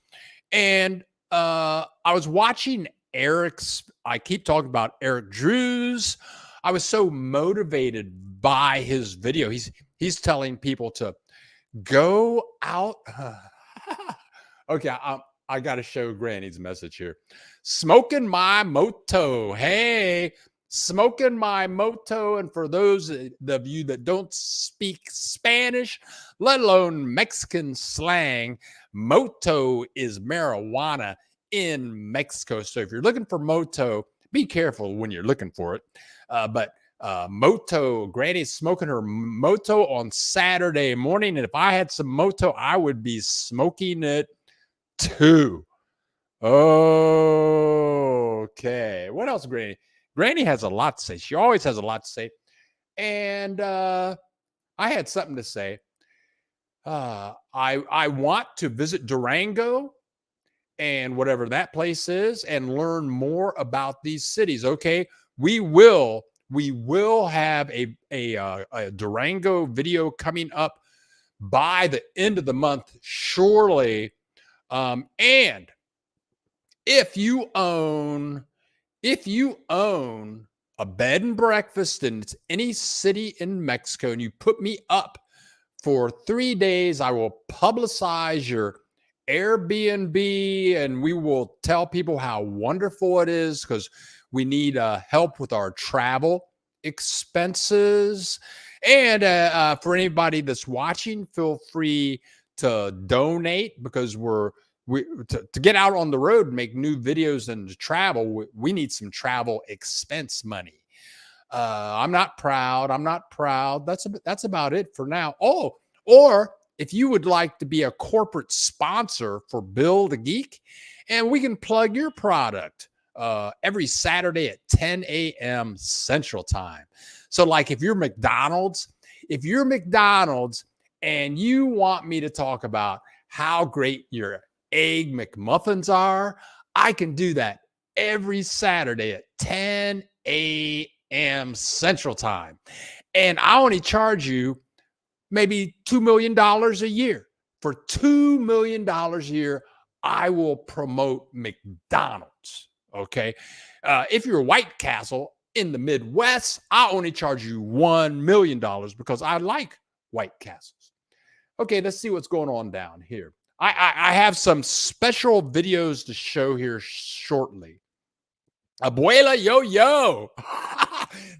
And I was watching I keep talking about Eric Drews. I was so motivated by his video. He's telling people to go out. Okay, I got to show Granny's message here. Smoking my moto. Hey, smoking my moto. And for those of you that don't speak Spanish, let alone Mexican slang, moto is marijuana in Mexico. So if you're looking for moto, be careful when you're looking for it. But moto, Granny's smoking her moto on Saturday morning. And if I had some moto, I would be smoking it too. Okay. What else, Granny? Granny has a lot to say. She always has a lot to say. And I had something to say. I want to visit Durango and whatever that place is and learn more about these cities. Okay. We will have a Durango video coming up by the end of the month, surely. And if you own a bed and breakfast in any city in Mexico and you put me up for 3 days, I will publicize your Airbnb and we will tell people how wonderful it is, because we need help with our travel expenses. And for anybody that's watching, feel free to donate, because to get out on the road and make new videos and to travel, we need some travel expense money. I'm not proud. That's about it for now. Oh, or if you would like to be a corporate sponsor for Bill the Geek, and we can plug your product every Saturday at 10 a.m. Central Time. So like if you're McDonald's and you want me to talk about how great your Egg McMuffins are, I can do that every Saturday at 10 a.m. Central Time. And I only charge you maybe $2 million a year. For $2 million a year, I will promote McDonald's. Okay. If you're White Castle in the Midwest, I only charge you $1 million because I like White Castles. Okay, let's see what's going on down here. I have some special videos to show here shortly. Abuela yo.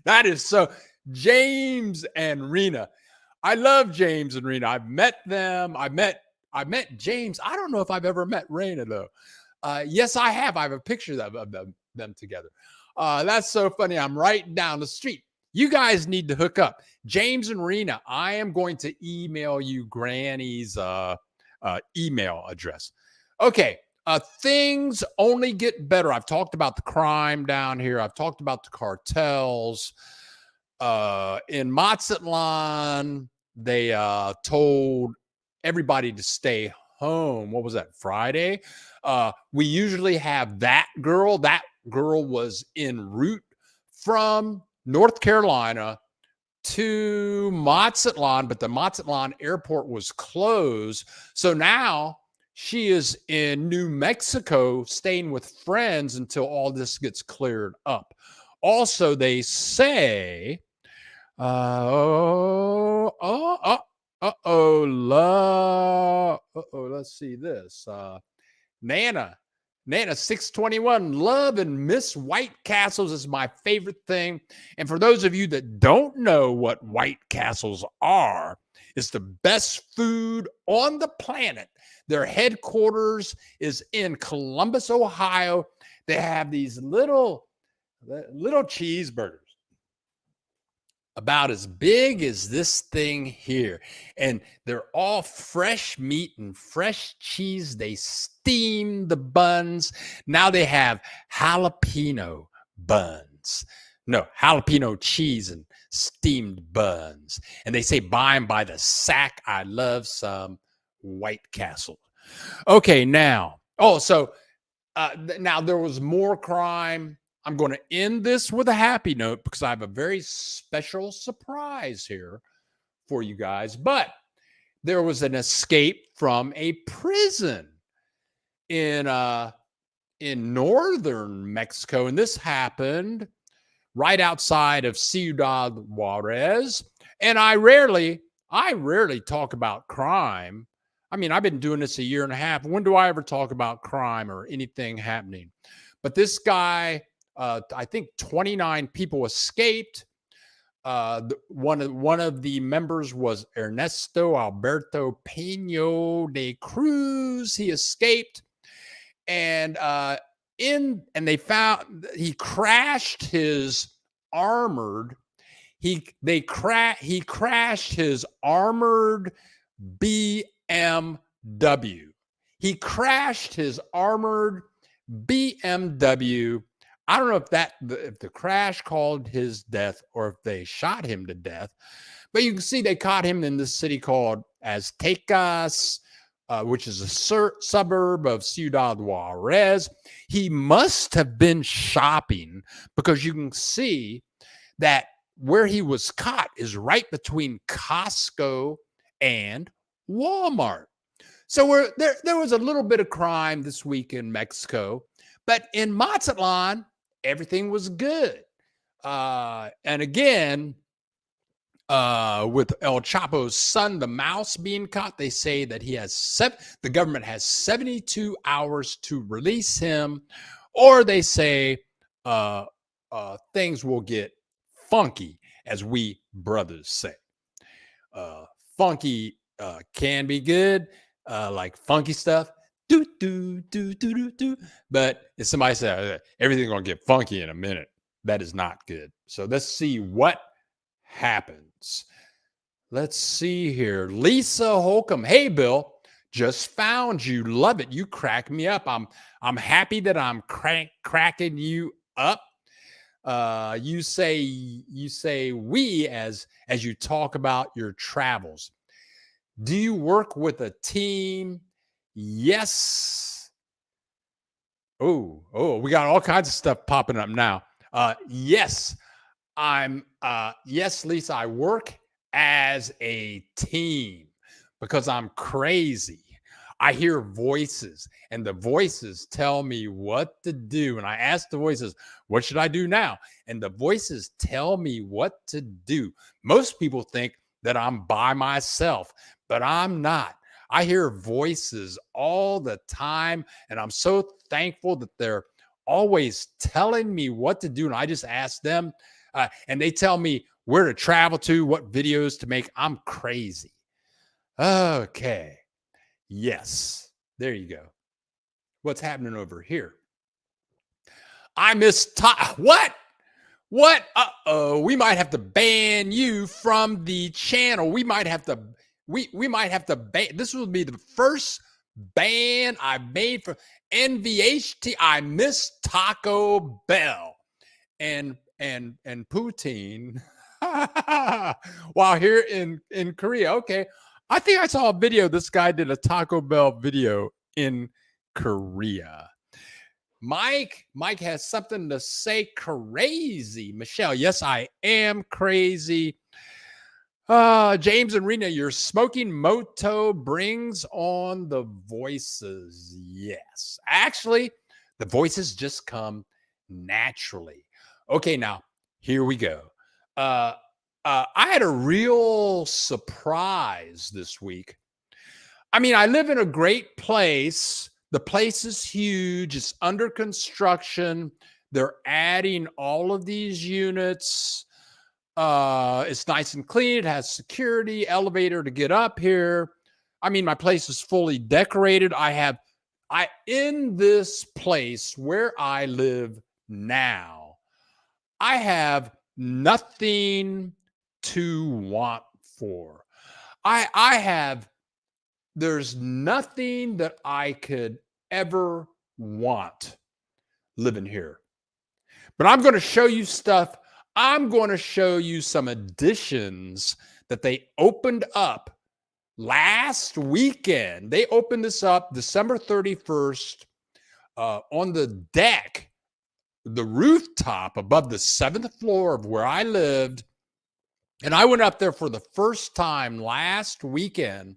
That is so. James and Rena. I love James and Rena. I've met them. I met James. I don't know if I've ever met Rena though. Yes, I have. I have a picture of them together. That's so funny. I'm right down the street. You guys need to hook up. James and Rena, I am going to email you Granny's email address. Okay. Things only get better. I've talked about the crime down here. I've talked about the cartels. In Mazatlan, they told everybody to stay home. What was that, Friday? We usually have that girl. That girl was en route from North Carolina to Mazatlan, but the Mazatlan airport was closed. So now she is in New Mexico staying with friends until all this gets cleared up. Also, they say, let's see this. Nana 621, love and miss White Castles is my favorite thing. And for those of you that don't know what White Castles are, It's the best food on the planet. Their headquarters is in Columbus, Ohio. They have these little cheeseburgers about as big as this thing here. And they're all fresh meat and fresh cheese. They steam the buns. Now they have jalapeno buns. No, jalapeno cheese and steamed buns. And they say buy them by the sack. I love some White Castle. Okay, now, now there was more crime. I'm going to end this with a happy note because I have a very special surprise here for you guys. But there was an escape from a prison in northern Mexico, and this happened right outside of Ciudad Juarez. And I rarely talk about crime. I mean, I've been doing this a year and a half. When do I ever talk about crime or anything happening? But this guy, I think 29 people escaped. One of the members was Ernesto Alberto Peño de Cruz. He escaped, and they found he crashed his armored. He crashed his armored BMW. He crashed his armored BMW. I don't know if the crash caused his death or if they shot him to death, but you can see they caught him in this city called Aztecas, which is a suburb of Ciudad Juarez. He must have been shopping because you can see that where he was caught is right between Costco and Walmart. So there was a little bit of crime this week in Mexico, but in Mazatlan, everything was good. And again, with El Chapo's son, the mouse, being caught, they say that the government has 72 hours to release him, or they say things will get funky, as we brothers say. Funky can be good, like funky stuff. Do, do, do, do, do, do. But if somebody says everything's going to get funky in a minute, that is not good. So let's see what happens. Let's see here. Lisa Holcomb. Hey, Bill, just found you. Love it. You crack me up. I'm happy that I'm cracking you up. You say we as you talk about your travels. Do you work with a team? Yes. Oh, we got all kinds of stuff popping up now. Yes, yes, Lisa, I work as a team because I'm crazy. I hear voices and the voices tell me what to do. And I ask the voices, what should I do now? And the voices tell me what to do. Most people think that I'm by myself, but I'm not. I hear voices all the time, and I'm so thankful that they're always telling me what to do. And I just ask them, and they tell me where to travel to, what videos to make. I'm crazy. Okay. Yes. There you go. What's happening over here? I miss what? What? Uh-oh. We might have to ban you from the channel. We might have to ban. This will be the first ban I made for NVHT. I miss Taco Bell and poutine while here in Korea. Okay. I think I saw a video. This guy did a Taco Bell video in Korea. Mike has something to say. Crazy. Michelle, yes, I am crazy. James and Rena, your smoking moto brings on the voices. Yes. Actually, the voices just come naturally. Okay, now, here we go. I had a real surprise this week. I mean, I live in a great place. The place is huge. It's under construction. They're adding all of these units. It's nice and clean. It has security, elevator to get up here. I mean, my place is fully decorated. In this place where I live now, I have nothing to want for. There's nothing that I could ever want living here. But I'm going to show you stuff. I'm going to show you some additions that they opened up last weekend. They opened this up December 31st on the deck, the rooftop above the 7th floor of where I lived. And I went up there for the first time last weekend.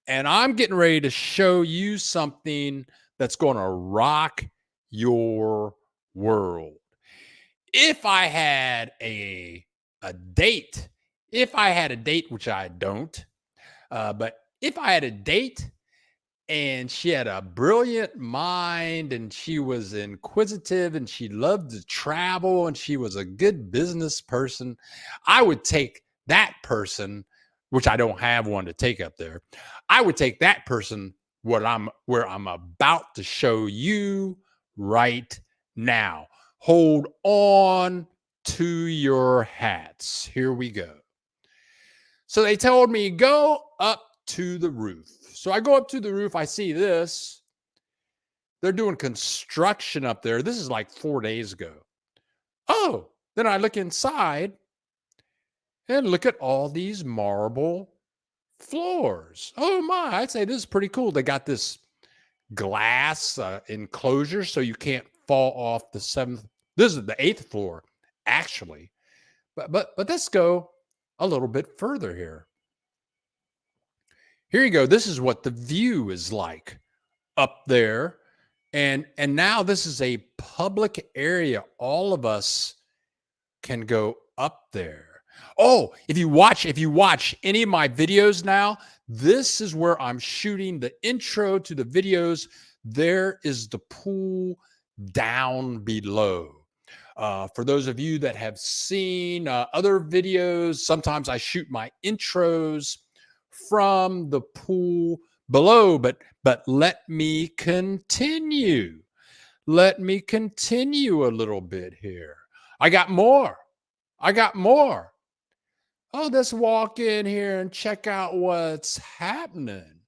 And I'm getting ready to show you something that's going to rock your world. If I had a date, which I don't, but if I had a date and she had a brilliant mind and she was inquisitive and she loved to travel and she was a good business person, I would take that person, which I don't have one to take up there. I would take that person where I'm about to show you right now. Hold on to your hats. Here we go. So they told me, go up to the roof. So I go up to the roof. I see this. They're doing construction up there. This is like 4 days ago. Oh, then I look inside and look at all these marble floors. Oh my, I'd say this is pretty cool. They got this glass enclosure so you can't fall off the 7th. This is the 8th floor, actually. But let's go a little bit further here. Here you go. This is what the view is like up there. And now this is a public area. All of us can go up there. Oh, if you watch any of my videos now, this is where I'm shooting the intro to the videos. There is the pool down below. For those of you that have seen other videos, sometimes I shoot my intros from the pool below, but let me continue. Let me continue a little bit here. I got more. Oh, let's walk in here and check out what's happening.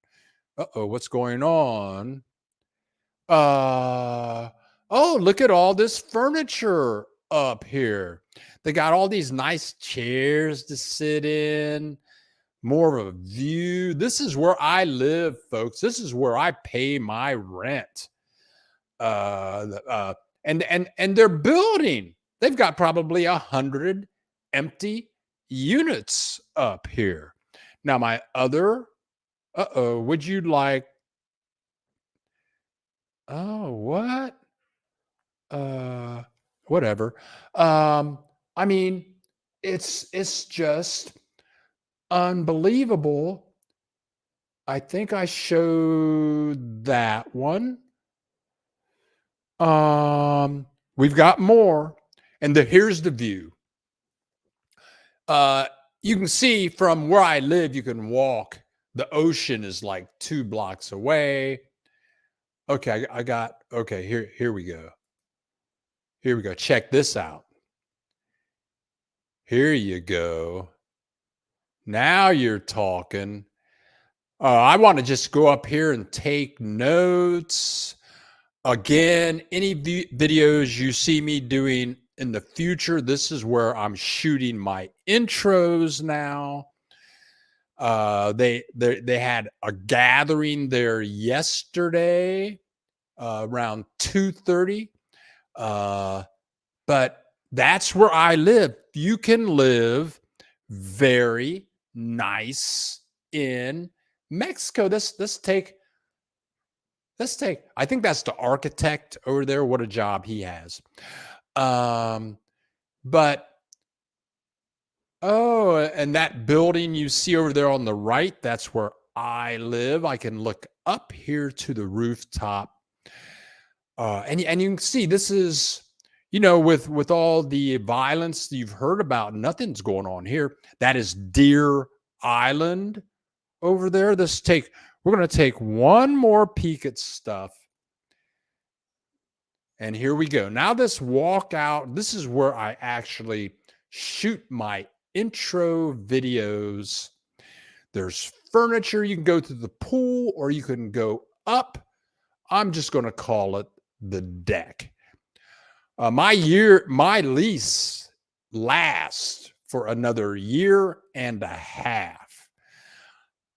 Uh-oh, what's going on? Oh, look at all this furniture up here. They got all these nice chairs to sit in, more of a view. This is where I live, folks. This is where I pay my rent. And they're building. They've got probably 100 empty units up here. Now, my other, would you like, oh, what? Whatever. I mean, it's just unbelievable. I think I showed that one. We've got more, and here's the view. You can see from where I live, you can walk. The ocean is like 2 blocks away. Okay, okay, here we go. Here we go. Check this out. Here you go. Now you're talking. I want to just go up here and take notes. Again, any videos you see me doing in the future, this is where I'm shooting my intros now. They had a gathering there yesterday around 2:30. But that's where I live. You can live very nice in Mexico. Let's take. I think that's the architect over there. What a job he has. But oh, and that building you see over there on the right, that's where I live. I can look up here to the rooftop. And you can see this is, with all the violence you've heard about, nothing's going on here. That is Deer Island over there. We're going to take one more peek at stuff. And here we go. Now this walkout, this is where I actually shoot my intro videos. There's furniture. You can go to the pool or you can go up. I'm just going to call it the deck. My lease lasts for another year and a half.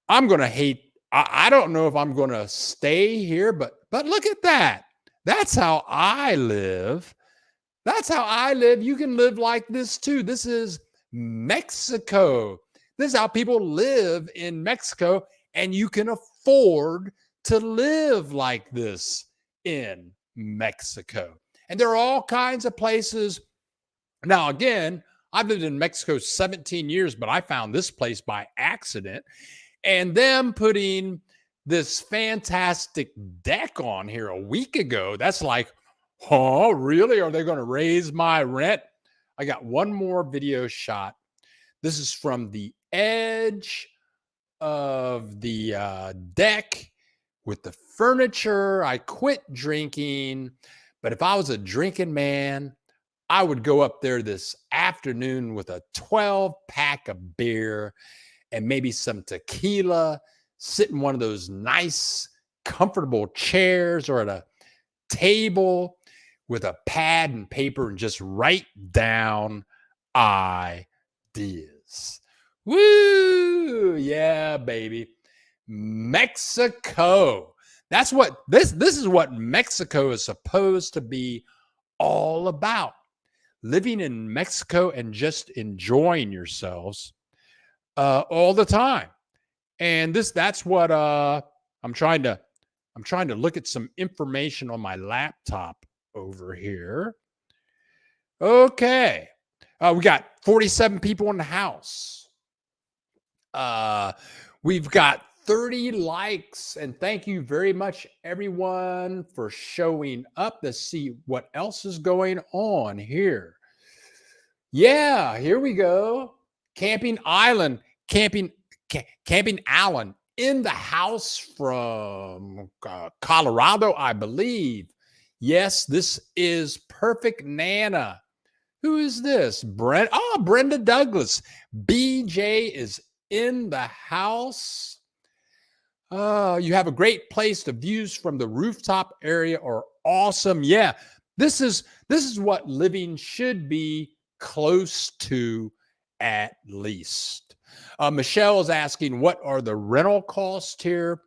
I'm going to hate. I don't know if I'm going to stay here, but look at that. That's how I live. That's how I live. You can live like this too. This is Mexico. This is how people live in Mexico, and you can afford to live like this in Mexico. And there are all kinds of places. Now, again, I've lived in Mexico 17 years, but I found this place by accident. And them putting this fantastic deck on here a week ago, that's like, oh, really? Are they going to raise my rent? I got one more video shot. This is from the edge of the deck with the furniture. I quit drinking, but if I was a drinking man, I would go up there this afternoon with a 12-pack of beer and maybe some tequila, sit in one of those nice, comfortable chairs or at a table with a pad and paper and just write down ideas. Woo! Yeah, baby. Mexico. That's what this is what Mexico is supposed to be all about. Living in Mexico and just enjoying yourselves all the time. And that's what I'm trying to look at some information on my laptop over here. Okay. We got 47 people in the house. We've got 30 likes, and thank you very much, everyone, for showing up. Let's see what else is going on here. Yeah, here we go. Camping Alan in the house from Colorado, I believe. Yes, this is Perfect Nana. Who is this? Brenda Douglas. BJ is in the house. You have a great place. The views from the rooftop area are awesome. Yeah, this is what living should be close to, at least. Michelle is asking, what are the rental costs here?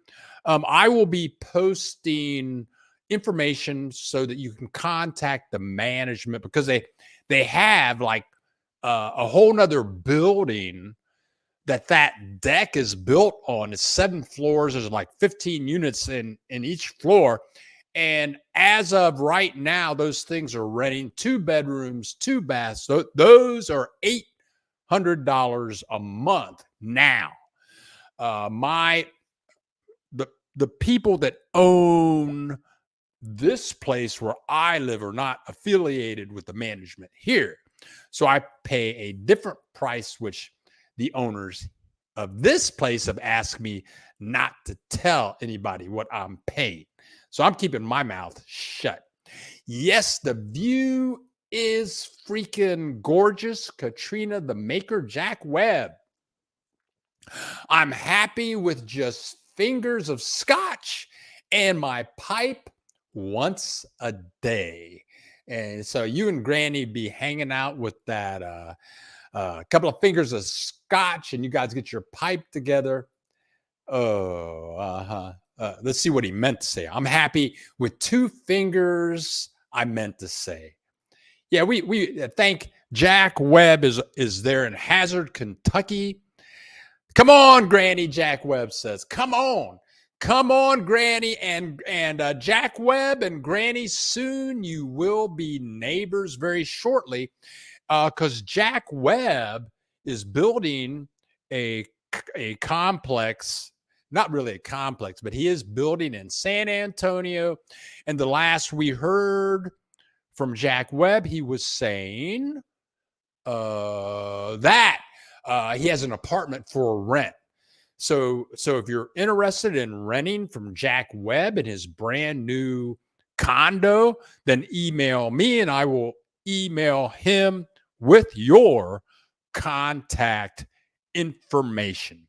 I will be posting information so that you can contact the management, because they have like a whole nother building that deck is built on. It's 7 floors. There's like 15 units in each floor. And as of right now, those things are renting 2 bedrooms, 2 baths. So those are $800 a month now. The people that own this place where I live are not affiliated with the management here. So I pay a different price, which the owners of this place have asked me not to tell anybody what I'm paying. So I'm keeping my mouth shut. Yes, the view is freaking gorgeous. Katrina the Maker, Jack Webb. I'm happy with just fingers of scotch and my pipe once a day. And so you and Granny be hanging out with that couple of fingers of scotch, and you guys get your pipe together. Let's see what he meant to say. I'm happy with 2 fingers. I meant to say. Yeah, we thank Jack Webb is there in Hazard, Kentucky. Come on, Granny, Jack Webb says. Come on, Granny, and Jack Webb and Granny. Soon you will be neighbors very shortly, because Jack Webb is building a complex. Not really a complex, but he is building in San Antonio. And the last we heard from Jack Webb, he was saying that he has an apartment for rent. So if you're interested in renting from Jack Webb and his brand new condo, then email me and I will email him with your contact information.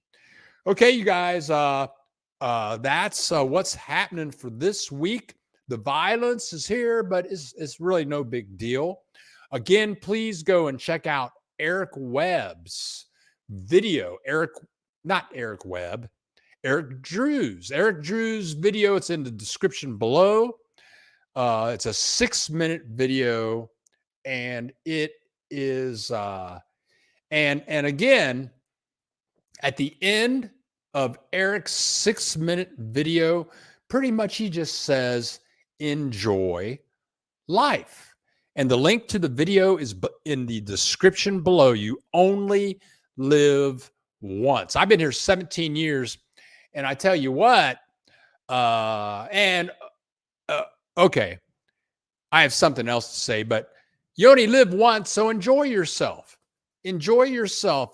Okay, you guys, that's what's happening for this week. The violence is here, but it's really no big deal. Again, please go and check out Eric Webb's video. Not Eric Webb, Eric Drew's. Eric Drew's video, it's in the description below. It's a 6-minute video, and it is and again, at the end of Eric's 6-minute video, pretty much he just says, enjoy life. And the link to the video is in the description below. You only live once. I've been here 17 years, and I tell you what, okay, I have something else to say, but you only live once, so enjoy yourself. Enjoy yourself.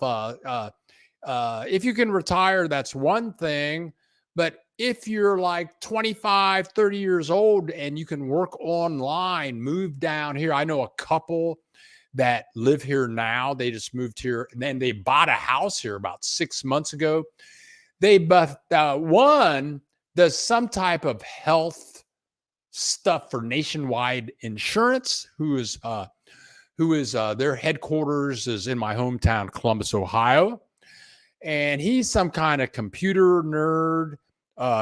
If you can retire, that's one thing. But if you're like 25, 30 years old and you can work online, move down here. I know a couple that live here now. They just moved here and then they bought a house here about 6 months ago. One does some type of health stuff for Nationwide Insurance, who is their headquarters is in my hometown, Columbus, Ohio. And he's some kind of computer nerd.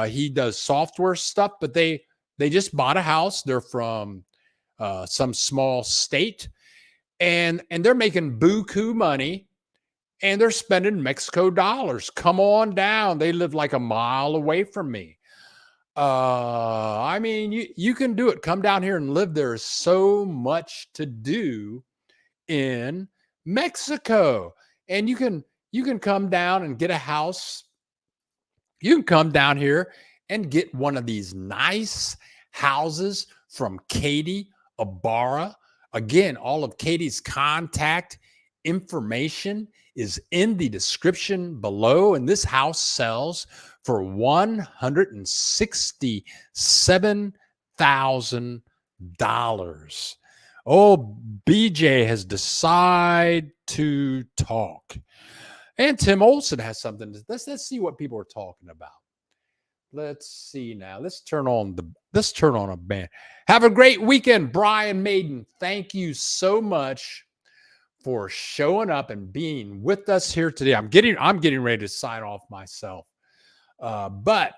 He does software stuff, but they just bought a house. They're from some small state, and they're making buku money, and they're spending Mexico dollars. Come on down. They live like a mile away from me. I mean, you can do it. Come down here and live. There's so much to do in Mexico, and you can come down and get a house. You can come down here and get one of these nice houses from Katie Ibarra. Again, all of Katie's contact information is in the description below. And this house sells for $167,000. Oh, BJ has decided to talk. And Tim Olson has something. Let's see what people are talking about. Let's see now. Let's turn on a band. Have a great weekend, Brian Maiden. Thank you so much for showing up and being with us here today. I'm getting ready to sign off myself. But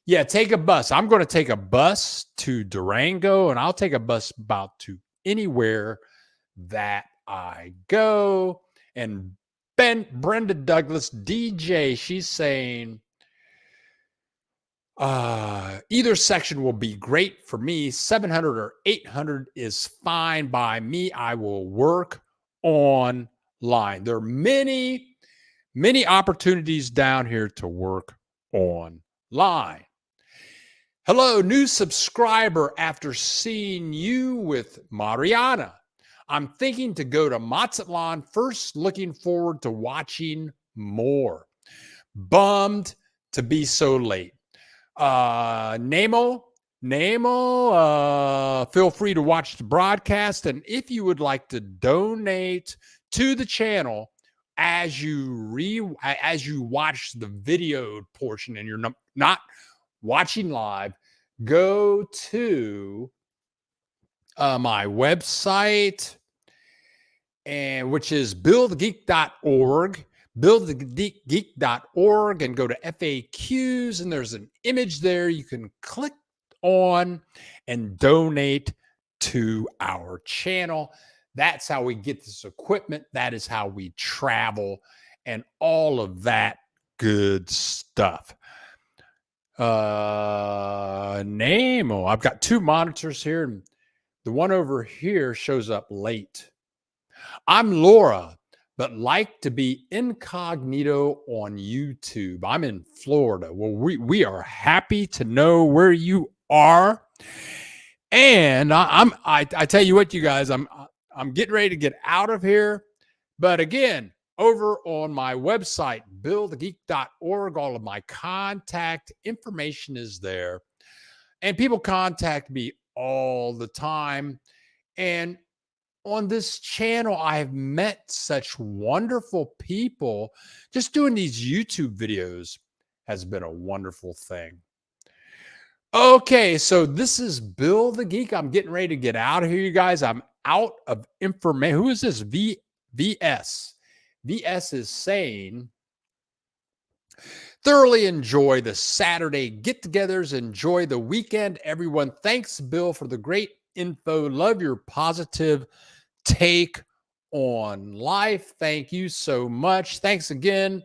yeah, take a bus. I'm going to take a bus to Durango, and I'll take a bus about to anywhere that I go. And Brenda Douglas, DJ, she's saying, either section will be great for me. 700 or 800 is fine by me. I will work online. There are many, many opportunities down here to work online. Hello, new subscriber after seeing you with Mariana. I'm thinking to go to Mazatlan first, looking forward to watching more. Bummed to be so late. Namo, feel free to watch the broadcast. And if you would like to donate to the channel as you watch the video portion and you're not watching live, go to my website, and which is billthegeek.org, billthegeek.org, and go to FAQs, and there's an image there you can click on and donate to our channel. That's how we get this equipment. That is how we travel and all of that good stuff. Namo, I've got two monitors here, and the one over here shows up late. I'm Laura, but like to be incognito on YouTube. I'm in Florida. Well, we are happy to know where you are. And I tell you what, you guys, I'm getting ready to get out of here. But again, over on my website, billthegeek.org, all of my contact information is there. And people contact me all the time. And on this channel, I have met such wonderful people. Just doing these YouTube videos has been a wonderful thing. Okay, so this is Bill the Geek. I'm getting ready to get out of here, you guys. I'm out of information. Who is this? VS. VS is saying, thoroughly enjoy the Saturday get togethers. Enjoy the weekend, everyone. Thanks, Bill, for the great info. Love your positive take on life. Thank you so much. Thanks again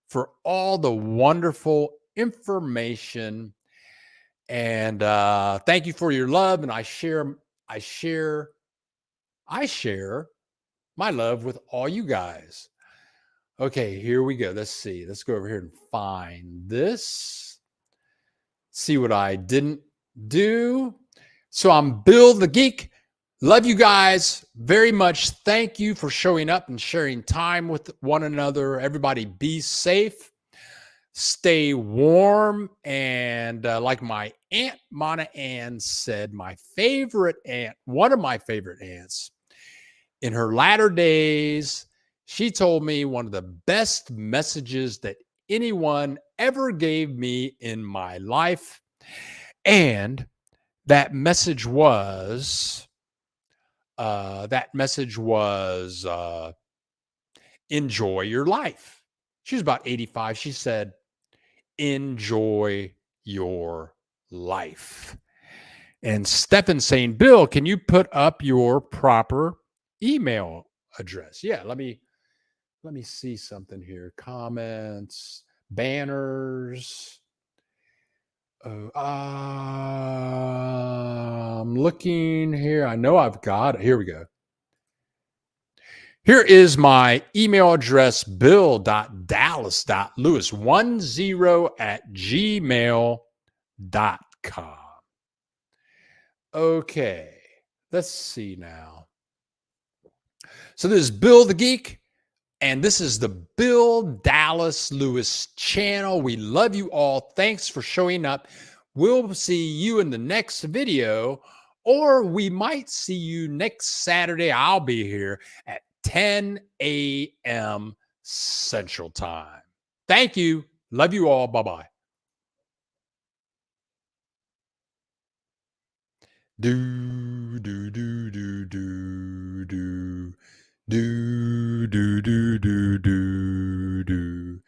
for all the wonderful information. And thank you for your love. And I share my love with all you guys. Okay, here we go. Let's see. Let's go over here and find this. See what I didn't do. So I'm Bill the Geek. Love you guys very much. Thank you for showing up and sharing time with one another. Everybody be safe. Stay warm. And like my Aunt Mona Ann said, my favorite aunt, one of my favorite aunts, in her latter days, she told me one of the best messages that anyone ever gave me in my life. And that message was, enjoy your life. She was about 85. She said, enjoy your life. And Stephen saying, Bill, can you put up your proper email address? Yeah, let me see something here. Comments, banners. I'm looking here. I know I've got it. Here we go. Here is my email address, bill.dallas.lewis10@gmail.com. Okay, let's see now. So this is Bill the Geek, and this is the Bill Dallas Lewis channel. We love you all. Thanks for showing up. We'll see you in the next video, or we might see you next Saturday. I'll be here at 10 a.m. Central Time. Thank you. Love you all. Bye-bye. Do, do, do, do, do, do. Do, do, do, do, do, do, do.